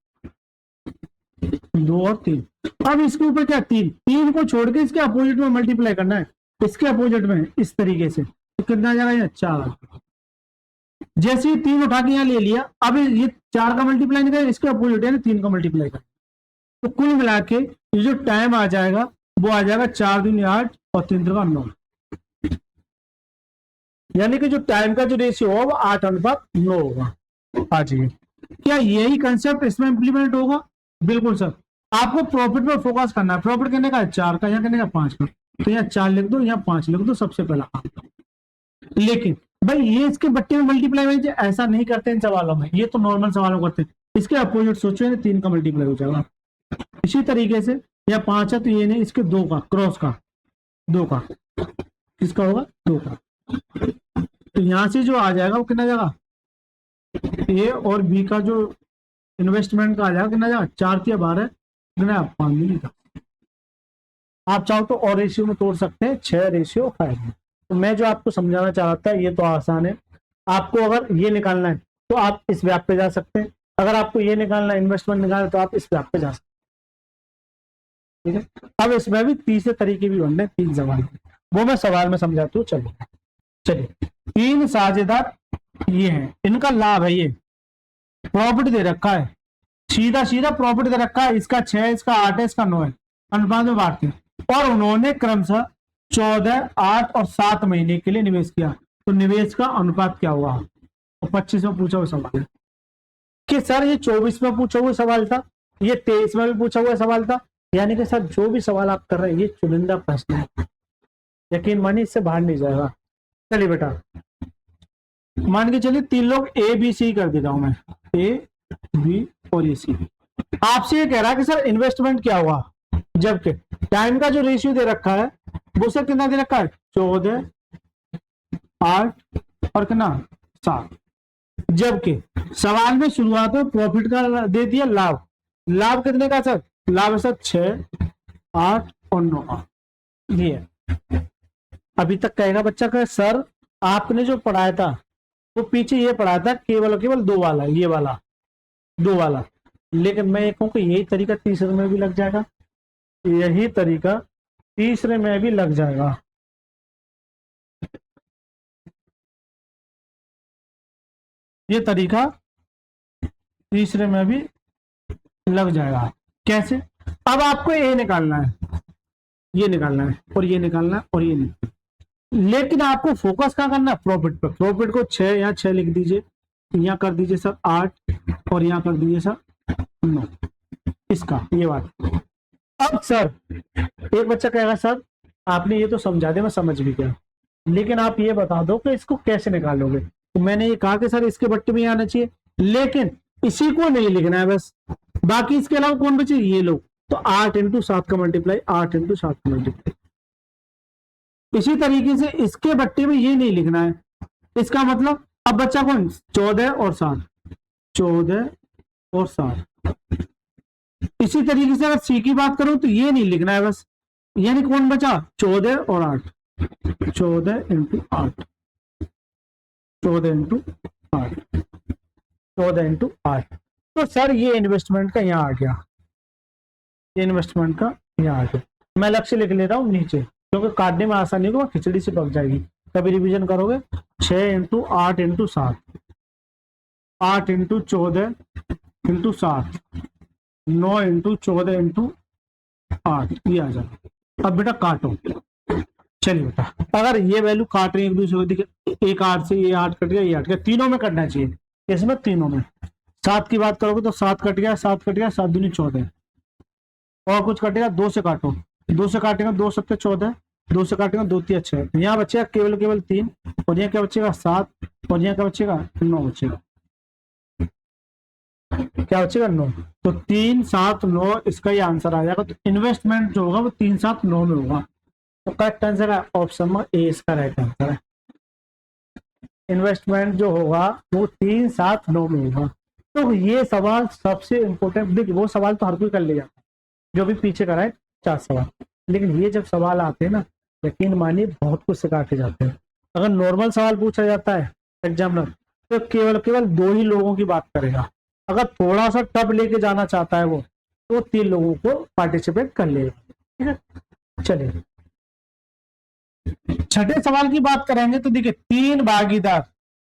2 और 3। अब इसके ऊपर क्या? 3 को छोड़ के इसके अपोजिट में मल्टीप्लाई करना है, इसके अपोजिट में इस तरीके से, तो कितना आ जाएगा? 4। जैसे ही 3 उठा के यहाँ ले लिया, अब ये 4 का मल्टीप्लाई नहीं करें, इसके अपोजिट है 3 का मल्टीप्लाई करें, तो कुल मिला के ये जो टाइम आ जाएगा वो आ जाएगा 4 दूनी 8 और 3 त्रिका 9। यानी कि जो टाइम का जो रेशियो होगा वो 8:9 होगा। आ जाइए, क्या यही कंसेप्ट इसमें इंप्लीमेंट होगा? बिल्कुल सर। आपको प्रॉफिट पर फोकस करना है। प्रॉफिट करने का है 4 का, यहाँ करने का 5 का, तो यहाँ 4 लिख दो, यहाँ 5 लिख दो, सबसे पहला। लेकिन भाई ये इसके बट्टे में मल्टीप्लाई में ऐसा नहीं करते इन सवालों में, ये तो नॉर्मल सवालों करते हैं। इसके अपोजिट सोचो, 3 का मल्टीप्लाई हो जाएगा। इसी तरीके से या 5 है तो ये नहीं, इसके 2 का, क्रॉस का 2 का, किसका होगा? 2 का। तो यहां से जो आ जाएगा वो कितना जाएगा? ए और बी का जो इन्वेस्टमेंट का आ जाएगा कितना जाएगा? 4×12 कितना? 5 आप चाहो तो और रेशियो में तोड़ सकते हैं, 6:5। तो मैं जो आपको समझाना चाह रहा था ये तो आसान है। आपको अगर ये निकालना है तो आप इस व्याप पे जा सकते हैं, अगर आपको ये निकालना है, इन्वेस्टमेंट निकालना है, तो आप इस व्याप पे जा सकते हैं। ठीक है, अब इसमें भी तीसरे तरीके भी बनने, 3 सवाल, वो मैं सवाल में समझाता हूँ। चलिए 3 साझेदार ये हैं, इनका लाभ है, ये प्रॉफिट दे रखा है, सीधा सीधा प्रॉफिट दे रखा है, इसका 6, इसका 8 है, इसका 9 है, अनुपात में बांटते हैं, और उन्होंने क्रमशः 14, 8 और 7 महीने के लिए निवेश किया। तो निवेश का अनुपात क्या हुआ? तो 25 में पूछा हुआ सवाल कि सर ये 24 में पूछा हुआ सवाल था, ये 23 में भी पूछा हुआ सवाल था। यानी कि सर जो भी सवाल आप कर रहे हैं ये चुनिंदा प्रश्न है, यकीन मानिए इससे बाहर नहीं जाएगा। चलिए बेटा, मान के चलिए 3 लोग ए बी सी कर देता हूं मैं, ए बी और ए सी। आपसे ये कह रहा है कि सर इन्वेस्टमेंट क्या हुआ, जबकि टाइम का जो रेशियो दे रखा है वो सर कितना दे रखा है? 14, 8 और कितना? 7। जबकि सवाल में शुरुआत में प्रॉफिट का दे दिया लाभ। लाभ कितने का सर? लाभ है सर 6, 8 और 9। ये अभी तक कहेगा बच्चा का सर आपने जो पढ़ाया था वो पीछे ये पढ़ाया था केवल और केवल 2 वाला, ये वाला 2 वाला। लेकिन मैं ये कहूँ कि यही तरीका तीसरे में भी लग जाएगा, यही तरीका तीसरे में भी लग जाएगा। ये तरीका तीसरे में भी लग जाएगा। कैसे? अब आपको ये निकालना है, ये निकालना है, और ये निकालना है, और ये निकालना है। लेकिन आपको फोकस कहाँ करना है? प्रॉफिट पर। प्रॉफिट को 6, यहाँ 6 लिख दीजिए, यहाँ कर दीजिए सर 8, और यहाँ कर दीजिए सर 9, इसका ये बात। अब सर एक बच्चा कहेगा सर आपने ये तो समझा दिया, मैं समझ भी गया, लेकिन आप ये बता दो कि इसको कैसे निकालोगे। तो मैंने ये कहा कि सर इसके बट्टे में आना चाहिए, लेकिन इसी को नहीं लिखना है बस, बाकी इसके अलावा कौन बचे? ये लोग। तो 8 × 7 का मल्टीप्लाई, 8 × 7 का मल्टीप्लाई। इसी तरीके से इसके बट्टे में ये नहीं लिखना है, इसका मतलब अब बच्चा कौन? 14 और 7, 14 और 7। इसी तरीके से अगर सी की बात करूं तो ये नहीं लिखना है बस, यानी कौन बचा? 14 और 8, 14 × 8, 14 × 8, 14 × 8। तो सर ये इन्वेस्टमेंट का यहाँ आ गया, ये इन्वेस्टमेंट का यहाँ आ गया। मैं अलग से लिख ले रहा हूँ नीचे, क्योंकि काटने में आसानी होगा, खिचड़ी से पक जाएगी। कभी रिवीजन करोगे 6 × 8 × 7, 8 × 14 × 7, 9 × 14 × 8, ये आ जाएगा। अब बेटा काटो, चलिए बेटा अगर ये वैल्यू काट रही है एक दूसरे को, देखिए एक 8 से ये 8 कट गया, ये 8 गया, तीनों में कटना चाहिए, इसमें तीनों में। 7 की बात करोगे तो 7 कट गया, 7 कट गया, 7 दूनी 14, और कुछ कटेगा 2 से काटो, 2 से काटेगा 2 7 14, 2 से काटेगा 2 3 6, यहाँ बचेगा केवल 3, और यहाँ क्या बचेगा 7, और यहाँ क्या बचेगा 9 बचेगा, क्या बचेगा 9। तो 3 7 9 इसका ये आंसर आ जाएगा। तो इन्वेस्टमेंट जो होगा वो 3 7 9 में होगा। तो करेक्ट आंसर है ऑप्शन में ए, इसका राइट आंसर है। इन्वेस्टमेंट जो होगा वो 3 7 9 में होगा। तो ये सवाल सबसे इंपॉर्टेंट, देखिए वो सवाल तो हर कोई कर ले जाता है जो भी पीछे कराए 4 सवाल, लेकिन ये जब सवाल आते हैं ना, यकीन मानिए बहुत कुछ सिखा के जाते हैं। अगर नॉर्मल सवाल पूछा जाता है एग्जामिनर तो केवल 2 ही लोगों की बात करेगा। अगर थोड़ा सा टफ लेके जाना चाहता है वो, तो 3 लोगों को पार्टिसिपेट कर लेगा। ठीक है, चलिए छठे सवाल की बात करेंगे। तो देखिए 3 भागीदार,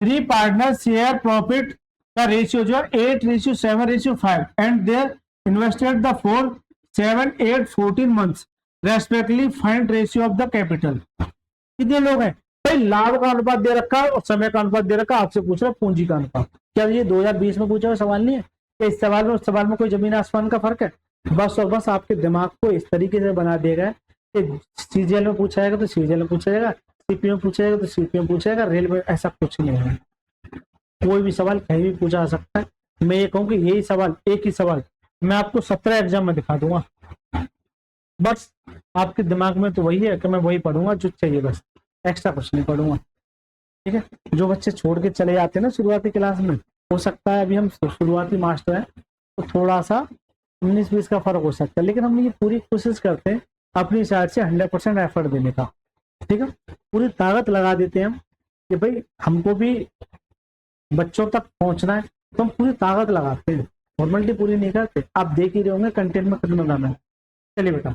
3 पार्टनर शेयर प्रॉफिट का रेशियो जो है 8:7:5 and their invested the 4 7 8 14 months respectively, find ratio of the capital. कितने लोग हैं भाई? लाभ का अनुपात दे रखा है और समय का अनुपात दे रखा है, आपसे पूछ रहा है पूंजी का अनुपात। क्या ये 2020 में पूछा हुआ सवाल नहीं है? क्या इस सवाल में उस सवाल में कोई जमीन आसमान का फर्क है? बस और बस आपके दिमाग को इस तरीके से बना देगा कि सीजीएल में पूछा जाएगा तो सीजीएल में पूछा जाएगा, सीपी में पूछा जाएगा तो सीपी में पूछा जाएगा, रेल में ऐसा कुछ नहीं है। कोई भी सवाल कहीं भी पूछा जा सकता है। मैं ये कहूँ कि यही सवाल, एक ही सवाल मैं आपको 17 एग्जाम में दिखा दूंगा। बस आपके दिमाग में तो वही है कि मैं वही पढ़ूंगा जो चाहिए, बस एक्स्ट्रा कुछ नहीं पढ़ूंगा। ठीक है, जो बच्चे छोड़ के चले जाते हैं ना शुरुआती क्लास में, हो सकता है अभी हम शुरुआती मास्टर हैं तो थोड़ा सा 19-20 का फर्क हो सकता है, लेकिन हम ये पूरी कोशिश करते हैं अपनी साइड से 100% एफर्ट देने का। ठीक है, पूरी ताकत लगा देते हैं हम कि भाई हमको भी बच्चों तक पहुंचना है, तो हम पूरी ताकत लगाते हैं, फॉर्मेलिटी पूरी नहीं करते। आप देख ही रहे होंगे कंटेंट में कितना जाना है। चलिए बेटा,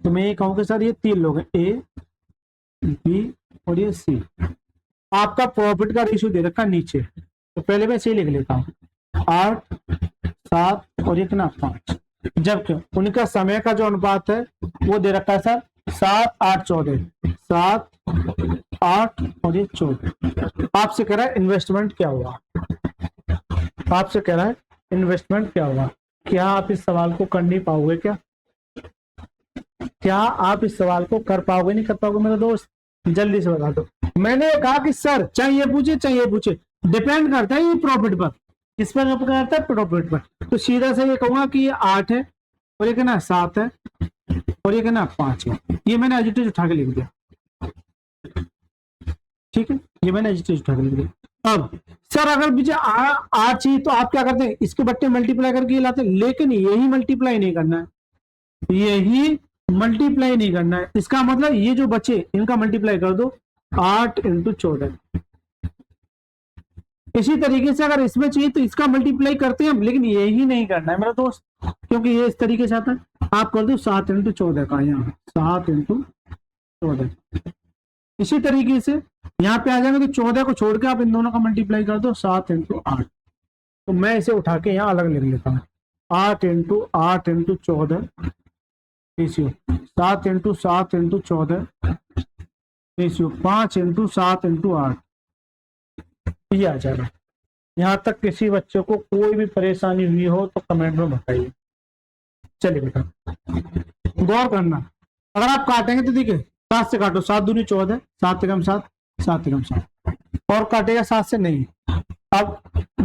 तो मैं ये कहूँगा सर ये 3 लोग हैं, ए बी और ये सी। आपका प्रॉफिट का रेशियो दे रखा नीचे, तो पहले मैं इसे लिख लेता हूँ 8 7 और 5, जबकि उनका समय का जो अनुपात है वो दे रखा है सर 7 8 14, 7 8 और 14। आपसे कह रहा है इन्वेस्टमेंट क्या हुआ, आपसे कह रहा है इन्वेस्टमेंट क्या हुआ। क्या आप इस सवाल को कर नहीं पाओगे? क्या आप इस सवाल को कर पाओगे? नहीं कर पाओगे मेरे दोस्त? जल्दी से बता दो। मैंने कहा कि सर चाहे ये पूछे, डिपेंड करता है ये प्रॉफिट पर। किस पर करता है? प्रॉफिट पर। तो सीधा से ये कहूंगा कि ये 8 है और ये कहना 7 है और ये कहना 5 है। ये मैंने एजिटेज उठा के लिख दिया। ठीक है, ये मैंने एजिटेज उठा के लिख दिया। अब सर अगर मुझे 8 चाहिए तो आप क्या करते हैं? इसके बट्टे मल्टीप्लाई करके ये लाते हैं, लेकिन यही मल्टीप्लाई नहीं करना है, यही मल्टीप्लाई नहीं करना है। इसका मतलब ये जो बचे इनका मल्टीप्लाई कर दो 8 × 14। इसी तरीके से अगर इसमें चाहिए तो इसका मल्टीप्लाई करते हैं हम, लेकिन यही नहीं करना है मेरा दोस्त, क्योंकि ये इस तरीके से आता है। आप कर दो 7 × 14 का, यहाँ 7 × 14। इसी तरीके से यहाँ पे आ जाएंगे तो 14 को छोड़ के आप इन दोनों का मल्टीप्लाई कर दो 7 इंटू 8। तो मैं इसे उठा के यहाँ अलग लिख लेता हूँ 8 into 8 into 14 ratio 7 into 7 into 14 ratio 5 into 7 into 8 ये आ जाएगा। यहाँ तक किसी बच्चे को कोई भी परेशानी हुई हो तो कमेंट में बताइए। चलिए बेटा गौर करना, अगर आप काटेंगे तो देखिए 7 से काटो 7 दूनी 14, 7 एकम 7, 7 एकम 7 और काटेगा 7 से नहीं। अब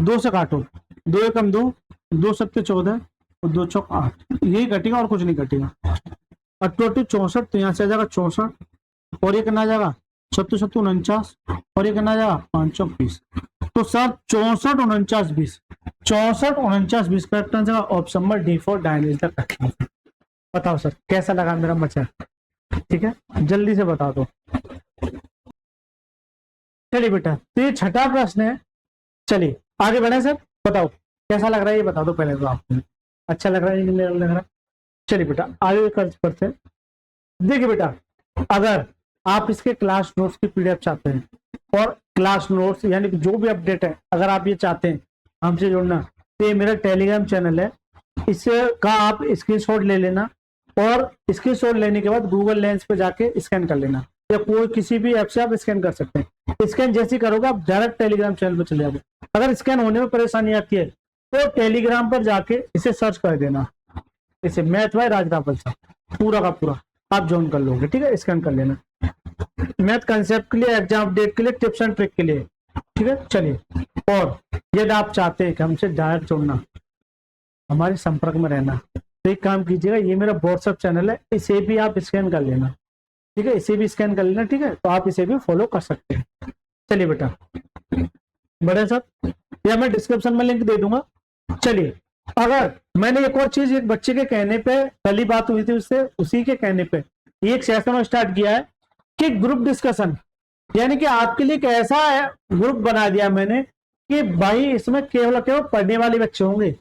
2 से काटो 2 एकम 2, 2 सत्ते 14 और 2 चौक 8, यही कटेगा और कुछ नहीं कटेगा। और टोटल 64, तो यहाँ से आ जाएगा 64 और ये कितना आ जाएगा 36 सत्तू 49 और ये कितना आ जाएगा 5 चौक 20। तो sir 64 49 20, 64 49 20 correct answer option number D for डायन इज द करेक्ट आंसर। बताओ सर कैसा लगा मेरा बच्चा? ठीक है जल्दी से बता दो। चलिए बेटा तो ये छठा प्रश्न है। चलिए आगे बढ़े सर, बताओ कैसा लग रहा है ये बता दो पहले तो आपको। अच्छा लग रहा है नहीं लग रहा? चलिए बेटा आगे करते हैं। देखिए बेटा अगर आप इसके क्लास नोट्स की पीडीएफ चाहते हैं और क्लास नोट्स यानी कि जो भी अपडेट है अगर आप ये चाहते हैं हमसे जुड़ना, तो ये मेरा टेलीग्राम चैनल है, इससे का आप स्क्रीनशॉट ले लेना और स्क्रीनशॉट लेने के बाद गूगल लेंस पे जाके स्कैन कर लेना या कोई किसी भी ऐप से आप स्कैन कर सकते हैं। स्कैन जैसे करोगे आप डायरेक्ट टेलीग्राम चैनल पे चले जाओगे। अगर स्कैन होने में परेशानी आती है तो टेलीग्राम पर जाके इसे सर्च कर देना, इसे मैथ बाय राज रावल साहब पूरा का पूरा आप ज्वाइन कर लोगे। ठीक है स्कैन कर लेना, मैथ कंसेप्ट के लिए, एग्जाम अपडेट के लिए, टिप्स एंड ट्रिक के लिए। ठीक है चलिए, और यदि आप चाहते हैं कि हमसे डायरेक्ट जुड़ना, हमारे संपर्क में रहना, तो एक काम कीजिएगा, ये मेरा व्हाट्सएप चैनल है, इसे भी आप स्कैन कर लेना। ठीक है इसे भी स्कैन कर लेना। ठीक है तो आप इसे भी फॉलो कर सकते हैं। चलिए बेटा बड़े साहब या मैं डिस्क्रिप्शन में लिंक दे दूंगा। चलिए अगर मैंने एक और चीज एक बच्चे के कहने पे, कल ही बात हुई थी उससे, उसी के कहने पे एक सेशन स्टार्ट किया है कि ग्रुप डिस्कशन, यानी कि आपके लिए एक ऐसा ग्रुप बना दिया मैंने कि भाई इसमें केवल पढ़ने वाले बच्चे होंगे।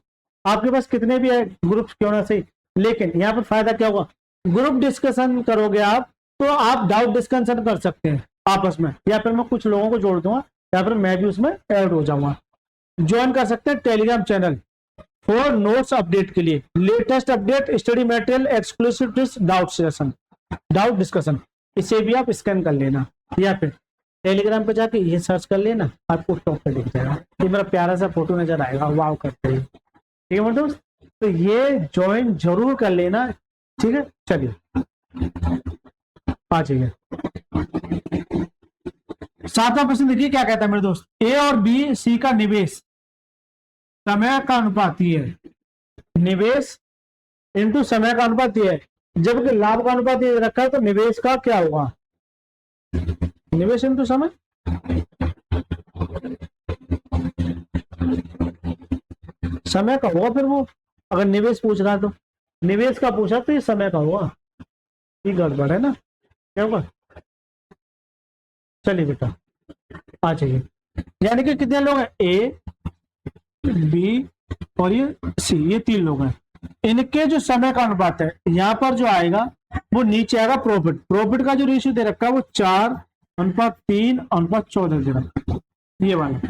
आपके पास कितने भी ग्रुप क्यों ना सही, लेकिन यहाँ पर फायदा क्या होगा, ग्रुप डिस्कशन करोगे आप तो आप डाउट डिस्कशन कर सकते हैं आपस में, या फिर मैं कुछ लोगों को जोड़ दूंगा या फिर मैं भी उसमें ऐड हो जाऊंगा। ज्वाइन कर सकते हैं Telegram channel for notes update के लिए, latest update, study material, exclusive doubt session, doubt discussion, इसे भी आप स्कैन कर लेना या फिर टेलीग्राम पे जाके ये सर्च कर लेना, आपको टॉप पे दिख जाएगा, ये मेरा प्यारा सा फोटो नजर आएगा, वाव करते हैं। ठीक है मतलब तो ये ज्वाइन जरूर कर लेना। ठीक है चलिए आ जाइए। सातवां प्रश्न देखिए क्या कहता है मेरे दोस्त, ए और बी सी का निवेश समय का अनुपाती है, निवेश इनटू समय का अनुपाती है, जबकि लाभ का अनुपात ये रखा है तो निवेश का क्या होगा, निवेश इनटू समय, समय का होगा। फिर वो अगर निवेश पूछ रहा तो निवेश का पूछा तो ये समय का होगा, ये गड़बड़ है ना, क्या होगा। चलिए बेटा आ जाइए, यानी कि कितने लोग हैं, ए बी और ये सी, ये 3 लोग हैं। इनके जो समय का अनुपात है यहाँ पर जो आएगा वो नीचे आएगा प्रॉफिट, प्रॉफिट का जो रेशियो दे रखा है वो 4:3:14 दे रखा है ये वाला,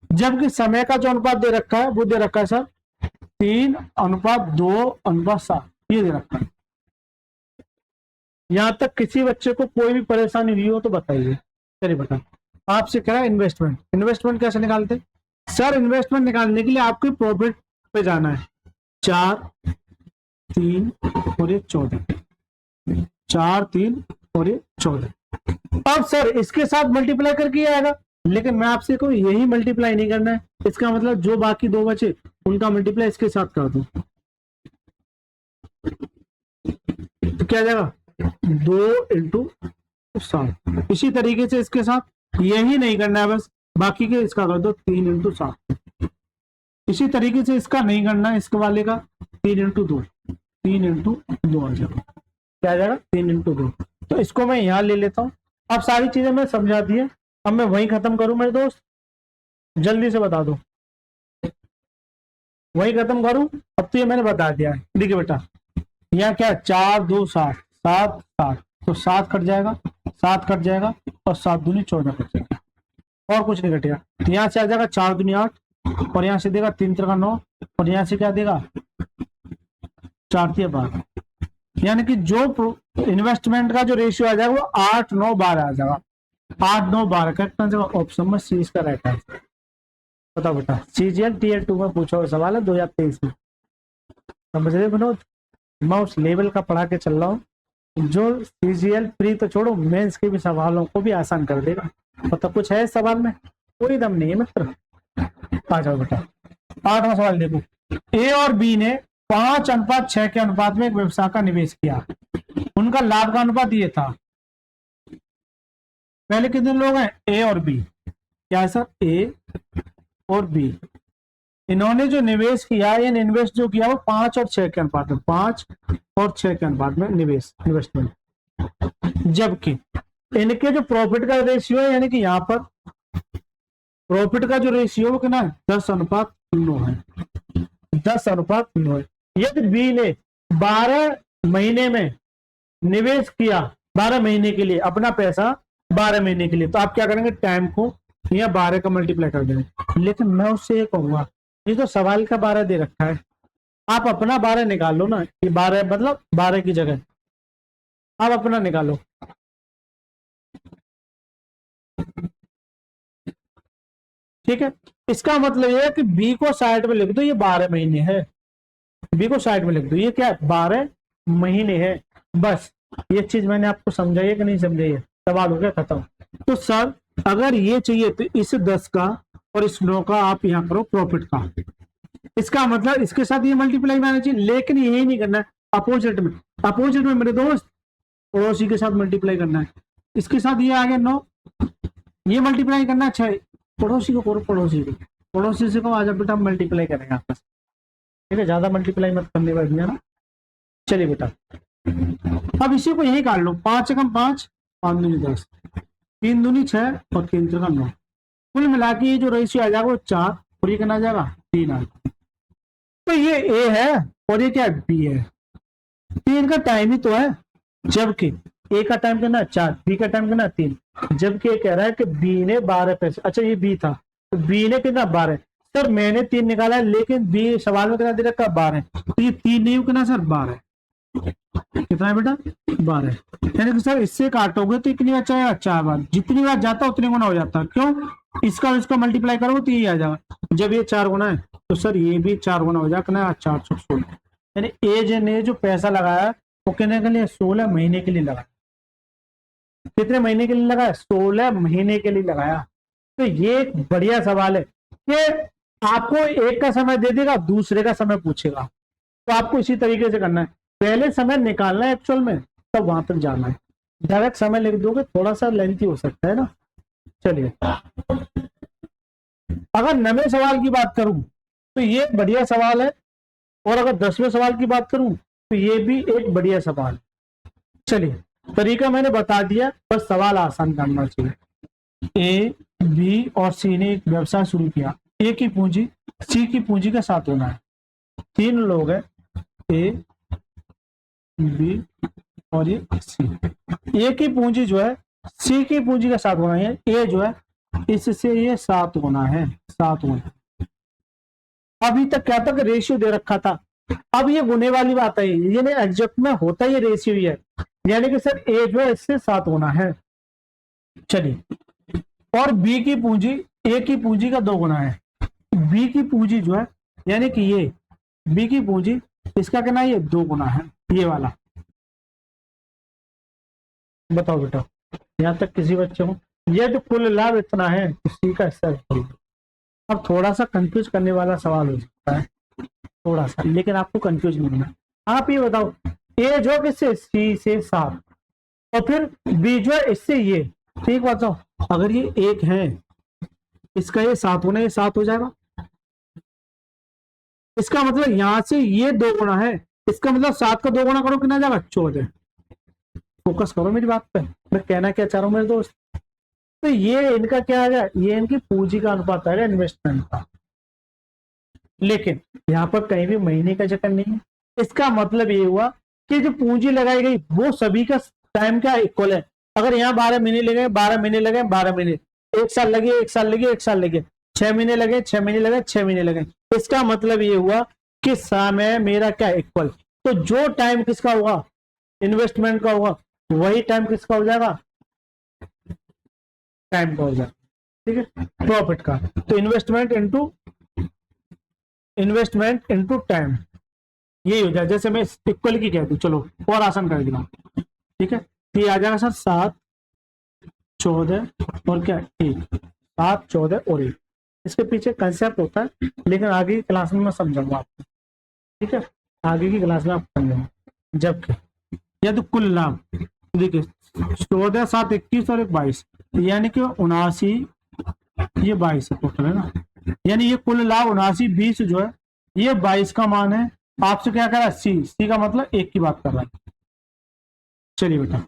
जबकि समय का जो अनुपात दे रखा है वो दे रखा है सर 3:2:7 ये दे रखा है। यहां तक किसी बच्चे को कोई भी परेशानी हुई हो तो बताइए। चलिए बता, आपसे कह रहा है इन्वेस्टमेंट, इन्वेस्टमेंट कैसे निकालते सर, इन्वेस्टमेंट निकालने के लिए आपको प्रॉफिट पे जाना है, 4 3 और ये 14, 4 3 और ये 14। अब सर इसके साथ मल्टीप्लाई करके आएगा, लेकिन मैं आपसे कोई यही मल्टीप्लाई नहीं करना है, इसका मतलब जो बाकी 2 बचे उनका मल्टीप्लाई इसके साथ कर दो, तो क्या जाएगा 2 इंटू 7। इसी तरीके से इसके साथ यही नहीं करना है, बस बाकी के इसका कर दो 3 इंटू 7। इसी तरीके से इसका नहीं करना है, इसके वाले का 3 इंटू 2, 3 इंटू 2 आ जाएगा, क्या आ जाएगा 3 इंटू 2। तो इसको मैं यहाँ ले लेता हूँ। अब सारी चीजें मैं समझा दी है, अब मैं वही खत्म करूं मेरे दोस्त, जल्दी से बता दो, वही खत्म करूं। अब तो ये मैंने बता दिया है, देखिए बेटा यहाँ क्या 4 2 7 7 7 तो 7 कट जाएगा, 7 कट जाएगा और 7 दूनी 14 कट जाएगा, और कुछ नहीं कटेगा। तो यहाँ से आ जाएगा 4 दूनी 8 और यहाँ से देगा 3 3 9 और यहाँ से क्या देगा 4 3 12, यानी कि जो इन्वेस्टमेंट का जो रेशियो आ जाएगा वो 8 9 12 आ जाएगा। 8 9 12 करेक्ट आंसर ऑप्शन में सी इसका राइट आंसर। बताओ बेटा, सीजीएल टीयर 2 में पूछा हुआ सवाल है 2023 में, समझ रहे विनोद? मैं उस लेवल का पढ़ा के चल रहा हूँ जो सीजीएल प्री तो छोड़ो, मेंस के भी सवालों को भी आसान कर देगा। मतलब कुछ है सवाल में, कोई दम नहीं है मित्र। आ जाओ बेटा, 8वां सवाल देखो। ए और बी ने 5:6 के अनुपात में एक व्यवसाय का निवेश किया, उनका लाभ का अनुपात ये था। पहले कितने लोग हैं? ए और बी। क्या है सर? ए और बी। इन्होंने जो निवेश किया, ये इन्वेस्ट जो किया वो 5 और 6 के अनुपात में, 5 और 6 के अनुपात में इन्वेस्टमेंट। जबकि इनके जो प्रॉफिट का रेशियो है, यानी कि यहाँ पर प्रॉफिट का जो रेशियो वो कितना है? 10:9 है, 10:9 है। यदि बी ने 12 महीने में निवेश किया, 12 महीने के लिए अपना पैसा, 12 महीने के लिए, तो आप क्या करेंगे? टाइम को या 12 का मल्टीप्लाई कर देंगे। लेकिन मैं उससे ये कहूंगा, ये तो सवाल का 12 दे रखा है, आप अपना 12 निकाल लो ना, कि 12 मतलब 12 की जगह आप अपना निकालो। ठीक है, इसका मतलब ये है कि बी को साइड में लिख दो, ये 12 महीने है। बी को साइड में लिख दो, ये क्या है? 12 महीने है। बस ये चीज मैंने आपको समझाई है कि नहीं समझाई है? सवाल हो गया खत्म। तो सर अगर ये चाहिए तो इस 10 का और इस 9 का आप यहाँ करो प्रॉफिट का, इसका मतलब इसके साथ ये मल्टीप्लाई में आना चाहिए, लेकिन यही नहीं करना है, अपोजिट में। अपोजिट में मेरे दोस्त पड़ोसी के साथ मल्टीप्लाई करना है। इसके साथ ये आ गया 9, ये मल्टीप्लाई करना है 6, पड़ोसी को करो, पड़ोसी से कहो आजा बेटा मल्टीप्लाई करेंगे आपस। ठीक है, ज्यादा मल्टीप्लाई मत करने बैठ गया ना। चलिए बेटा, अब इसी को यही काट लो, 5 कम 5, 5 दूनी 10, 3 दूनी 6 और 3 का 9। कुल मिला के ये जो रेशियो आ जाएगा वो 4 और ये कितना आ जाएगा? 3 आ जाएगा। तो ये ए है और ये क्या है? बी है। 3 का टाइम ही तो है, जबकि ए का टाइम कितना? 4, बी का टाइम कितना? 3। जबकि ये कह रहा है कि बी ने 12 पैसे, अच्छा ये बी था, तो बी ने कितना? 12। सर मैंने 3 निकाला है, लेकिन बी सवाल में कितना दे रखा? 12। तो ये 3 नहीं कितना सर? 12। कितना है बेटा? 12। यानी कि सर इससे काटोगे तो कितनी बार चाहेगा? 4 बार। जितनी बार जाता उतनी गुना हो जाता है। क्यों? इसका मल्टीप्लाई करोगे तो ये आ जाएगा। जब ये 4 गुना है तो सर ये भी 4 गुना हो जाएगा, 416। यानी एज ने जो पैसा लगाया वो कितने के लिए? 16 महीने के लिए लगाया। कितने महीने के लिए लगाया? 16 महीने के लिए लगाया। तो ये एक बढ़िया सवाल है कि आपको एक का समय दे देगा, दूसरे का समय पूछेगा, तो आपको इसी तरीके से करना है। पहले समय निकालना है एक्चुअल में, तब वहां तक जाना है। डायरेक्ट समय लिख दोगे थोड़ा सा लेंथी हो सकता है ना। चलिए, अगर 9वें सवाल की बात करूं तो ये बढ़िया सवाल है, और अगर 10वें सवाल की बात करूं तो ये भी एक बढ़िया सवाल है। चलिए, तरीका मैंने बता दिया, बस सवाल आसान करना चाहिए। ए, बी और सी ने एक व्यवसाय शुरू किया। ए की पूंजी सी की पूंजी का 7 होना है। 3 लोग हैं, ए, बी और ये सी। ए की पूंजी जो है सी की पूंजी का 7 होना है। ए जो है इससे ये 7 होना है, 7 होना। अभी तक क्या तक रेशियो दे रखा था, अब ये गुने वाली बात है, ये नहीं एग्जैक्ट में होता ये रेशियो ही है, यानी कि सर ए जो है इससे 7 होना है। चलिए, और बी की पूंजी ए की पूंजी का 2 गुना है। बी की पूंजी जो है यानी कि ये बी की पूंजी इसका कितना है? ये 2 गुना है, ये वाला। बताओ बेटा, यहां तक किसी बच्चे को? ये तो कुल लाभ इतना है, सी का हिस्सा। अब थोड़ा सा कंफ्यूज करने वाला सवाल हो सकता है, थोड़ा सा, लेकिन आपको कंफ्यूज नहीं होना। आप ये बताओ, ए जो किससे? सी से 7, और फिर बी जो है इससे ये। ठीक बताओ, अगर ये 1 है, इसका ये 7 होना, ये 7 हो जाएगा। इसका मतलब यहां से ये 2 गुना है, इसका मतलब 7 का 2 गुना करो कितना जाएगा? 14। फोकस करो मेरी बात पे, मैं कहना क्या चाह रहा हूं मेरे दोस्त। तो ये इनका क्या आ गया? ये इनकी पूंजी का अनुपात आएगा इन्वेस्टमेंट का। लेकिन यहाँ पर कहीं भी महीने का चक्कर नहीं है। इसका मतलब ये हुआ कि जो पूंजी लगाई गई वो सभी का टाइम क्या इक्वल है। अगर यहाँ 12 महीने लगे, 12 महीने लगे, 12 महीने, 1 साल लगे, 1 साल लगे, 1 साल लगे, 6 महीने लगे, 6 महीने लगे, 6 महीने लगे, इसका मतलब ये हुआ कि समय मेरा क्या इक्वल। तो जो टाइम किसका होगा, इन्वेस्टमेंट का होगा, वही टाइम किसका हो जाएगा, टाइम का हो जाएगा। ठीक है, प्रॉफिट का। तो इन्वेस्टमेंट इनटू टाइम, यही हो जाए। जैसे मैं इक्वल की कहती हूँ, चलो और आसान कर दिया। ठीक है, तो ये आ जाएगा सर 7, 14 और क्या 1, 7, 14 और 1। इसके पीछे कंसेप्ट होता है, लेकिन आगे की क्लास में मैं समझाऊंगा आपको। ठीक है, आगे की क्लास में आप समझाऊंगा। जबकि या तो कुल लाभ देखिए 14, 7, 21 और 1, 22, यानी कि 79, ये 22 टोटल है ना, यानी ये कुल लाभ 79, 20 जो है ये 22 का मान है। आपसे क्या कर रहा है, सी का मतलब 1 की बात कर रहा है। चलिए बेटा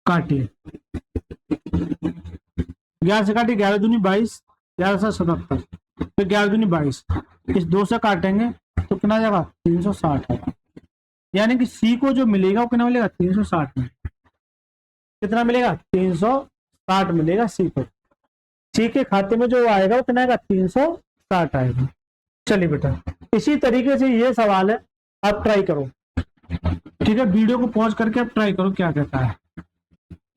काटिए, 11 से काटिए, 11 दूनी 22, 11 से 77, फिर 11 दूनी 22, इस 2 से काटेंगे तो कितना जाएगा, 360 है। यानी कि सी को जो मिलेगा वो कितना मिलेगा, 360 में। कितना मिलेगा, 360 मिलेगा सी को। सी के खाते में जो आएगा वो कितना आएगा, 360 आएगा। चलिए बेटा इसी तरीके से ये सवाल है, आप ट्राई करो। ठीक है, वीडियो को पॉज करके आप ट्राई करो क्या कहता है।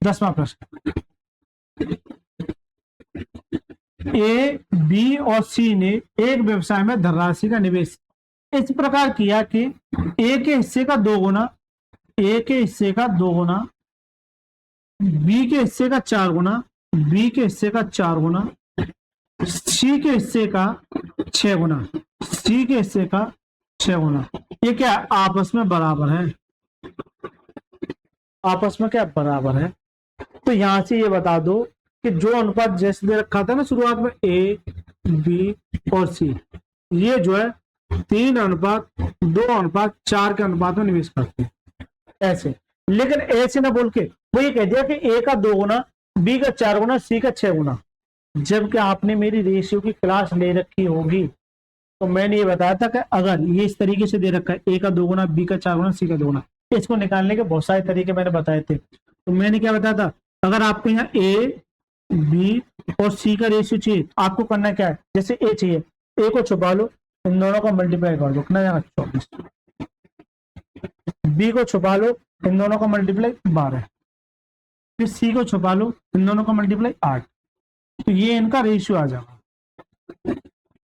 10वां प्रश्न, ए, बी और सी ने एक व्यवसाय में धनराशि का निवेश इस प्रकार किया कि ए के हिस्से का 2 गुना, ए के हिस्से का 2 गुना, बी के हिस्से का 4 गुना, बी के हिस्से का 4 गुना, सी के हिस्से का 6 गुना, सी के हिस्से का 6 गुना। ये क्या आपस में बराबर है, आपस में क्या बराबर है। तो यहां से ये बता दो कि जो अनुपात जैसे दे रखा था ना शुरुआत में, ए, बी और सी, ये जो है 3:2:4 के अनुपात में निवेश करते हैं ऐसे। लेकिन ऐसे ना बोल के वो ये कह दिया कि ए का 2 गुना, बी का 4 गुना, सी का 6 गुना। जबकि आपने मेरी रेशियो की क्लास ले रखी होगी तो मैंने ये बताया था कि अगर ये इस तरीके से दे रखा है, ए का 2 गुना, बी का 4 गुना, सी का 2 गुना, इसको निकालने के बहुत सारे तरीके मैंने बताए थे। तो मैंने क्या बताया था, अगर आपको यहाँ ए, बी और सी का रेशियो चाहिए, आपको करना क्या है, जैसे ए चाहिए, ए को छुपा लो, इन दोनों का मल्टीप्लाई कर दो, कितना जाएगा 24, बी को छुपा लो, इन दोनों का मल्टीप्लाई 12, फिर सी को छुपा लो, इन दोनों का मल्टीप्लाई 8। तो ये इनका रेशियो आ जाएगा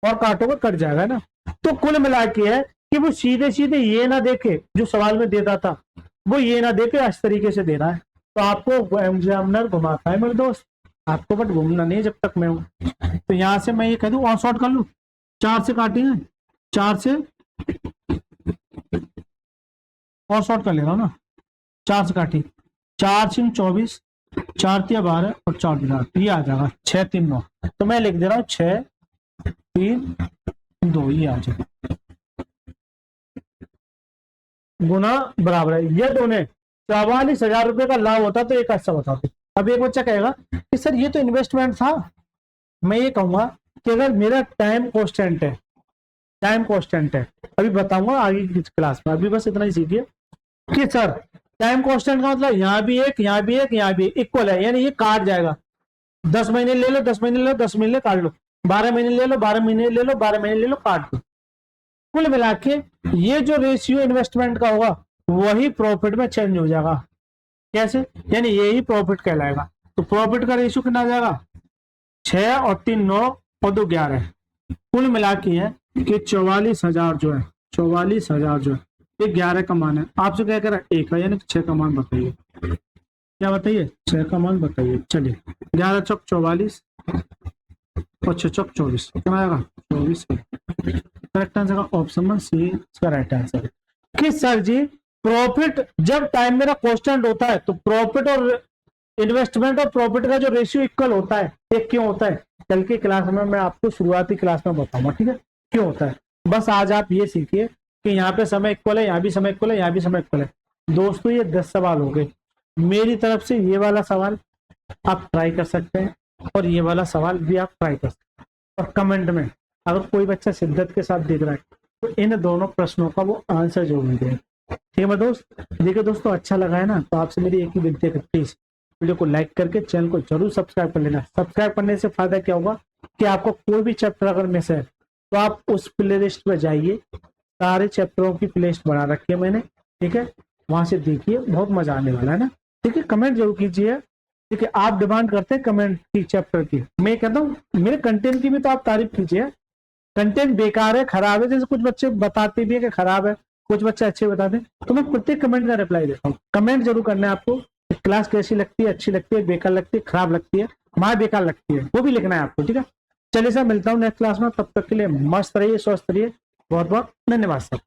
और काटोगे कट जाएगा ना। तो कुल मिला के है कि वो सीधे सीधे ये ना देखे, जो सवाल में देता था वो ये ना देखे इस तरीके से दे रहा है। तो आपको एग्जामिनर घुमाता है मेरे दोस्त, आपको बट घूमना नहीं जब तक मैं हूं। तो यहां से मैं ये कह दूं और शॉर्ट कर लूं, 4 से काटेंगे, 4 से और शॉर्ट कर ले रहा हूं ना, 4 से काटी, 4 सिंह 24, 4 तिया 12 और 4 दिना, ये आ जाएगा 6, 3, 9। तो मैं लिख दे रहा हूं 6, 3, 2, ये आ जाएगा गुना बराबर है। ये दोनों 44,000 रुपए का लाभ होता तो एक अच्छा बताते। अब एक बच्चा कहेगा कि सर ये तो इन्वेस्टमेंट था। मैं ये कहूंगा कि अगर मेरा टाइम कांस्टेंट है, टाइम कांस्टेंट है, अभी बताऊंगा आगे की क्लास में, अभी बस इतना ही सीखिए कि सर टाइम कांस्टेंट का मतलब यहाँ भी एक, यहाँ भी एक, यहाँ भी इक्वल है, यानी ये काट जाएगा। 10 महीने ले लो, 10 महीने ले लो, 10 महीने काट लो, 12 महीने ले लो, 12 महीने ले लो, 12 महीने ले लो, काट दो। कुल मिला के ये जो रेशियो इन्वेस्टमेंट का होगा वही प्रॉफिट में चेंज हो जाएगा। कैसे, यानी यही प्रॉफिट कहलाएगा। तो प्रॉफिट का रेशियो कितना आ जाएगा, 6 और 3 9 और 2 11। कुल मिला के है कि 44,000 जो है, 44,000 जो है ये 11 का मान है। आपसे क्या कह रहा है 1 का, यानी 6 का मान बताइए। क्या बताइए, 6 का मान बताइए। चलिए 11 चौक 44 और 6 चौक 24, कितना आएगा 24। करेक्ट आंसर का ऑप्शन सी इसका राइट आंसर है। कि सर जी प्रॉफिट जब टाइम मेरा कांस्टेंट होता है तो प्रॉफिट और इन्वेस्टमेंट और प्रॉफिट का जो रेशियो इक्वल होता है, एक क्यों होता है कल की क्लास में मैं आपको शुरुआती क्लास में बताऊंगा। ठीक है, क्यों होता है, बस आज आप ये सीखिए कि यहाँ पे समय इक्वल है, यहाँ भी समय इक्वल है, यहाँ भी समय इक्वल है। दोस्तों ये 10 सवाल हो गए मेरी तरफ से। ये वाला सवाल आप ट्राई कर सकते हैं और ये वाला सवाल भी आप ट्राई कर सकते हैं। और कमेंट में अगर कोई बच्चा शिद्दत के साथ देख रहा है तो इन दोनों प्रश्नों का वो आंसर जरूर दे। ठीक है मेरे दोस्त। देखिए दोस्तों, अच्छा लगा है ना, तो आपसे मेरी एक ही विनती है, प्लीज वीडियो को लाइक करके चैनल को जरूर सब्सक्राइब कर लेना। सब्सक्राइब करने से फायदा क्या होगा कि आपको कोई भी चैप्टर अगर मिस है तो आप उस प्ले लिस्ट में जाइए, सारे चैप्टरों की प्ले लिस्ट बना रखी है मैंने, ठीक है, वहां से देखिए, बहुत मजा आने वाला है ना। ठीक है, कमेंट जरूर कीजिए, ठीक है, आप डिमांड करते हैं कमेंट की चैप्टर की, मैं कहता हूँ मेरे कंटेंट की भी तो आप तारीफ कीजिए। कंटेंट बेकार है, खराब है, जैसे कुछ बच्चे बताते भी है कि खराब है, कुछ बच्चे अच्छे बताते हैं, तो मैं प्रत्येक कमेंट का रिप्लाई देता हूँ। कमेंट जरूर करना है आपको, क्लास कैसी लगती है, अच्छी लगती है, बेकार लगती है, खराब लगती है, हमारे बेकार लगती है, वो भी लिखना है आपको। ठीक है, चलिए सर, मिलता हूँ नेक्स्ट क्लास में, तब तक के लिए मस्त रहिए, स्वस्थ रहिए, बहुत बहुत धन्यवाद सर।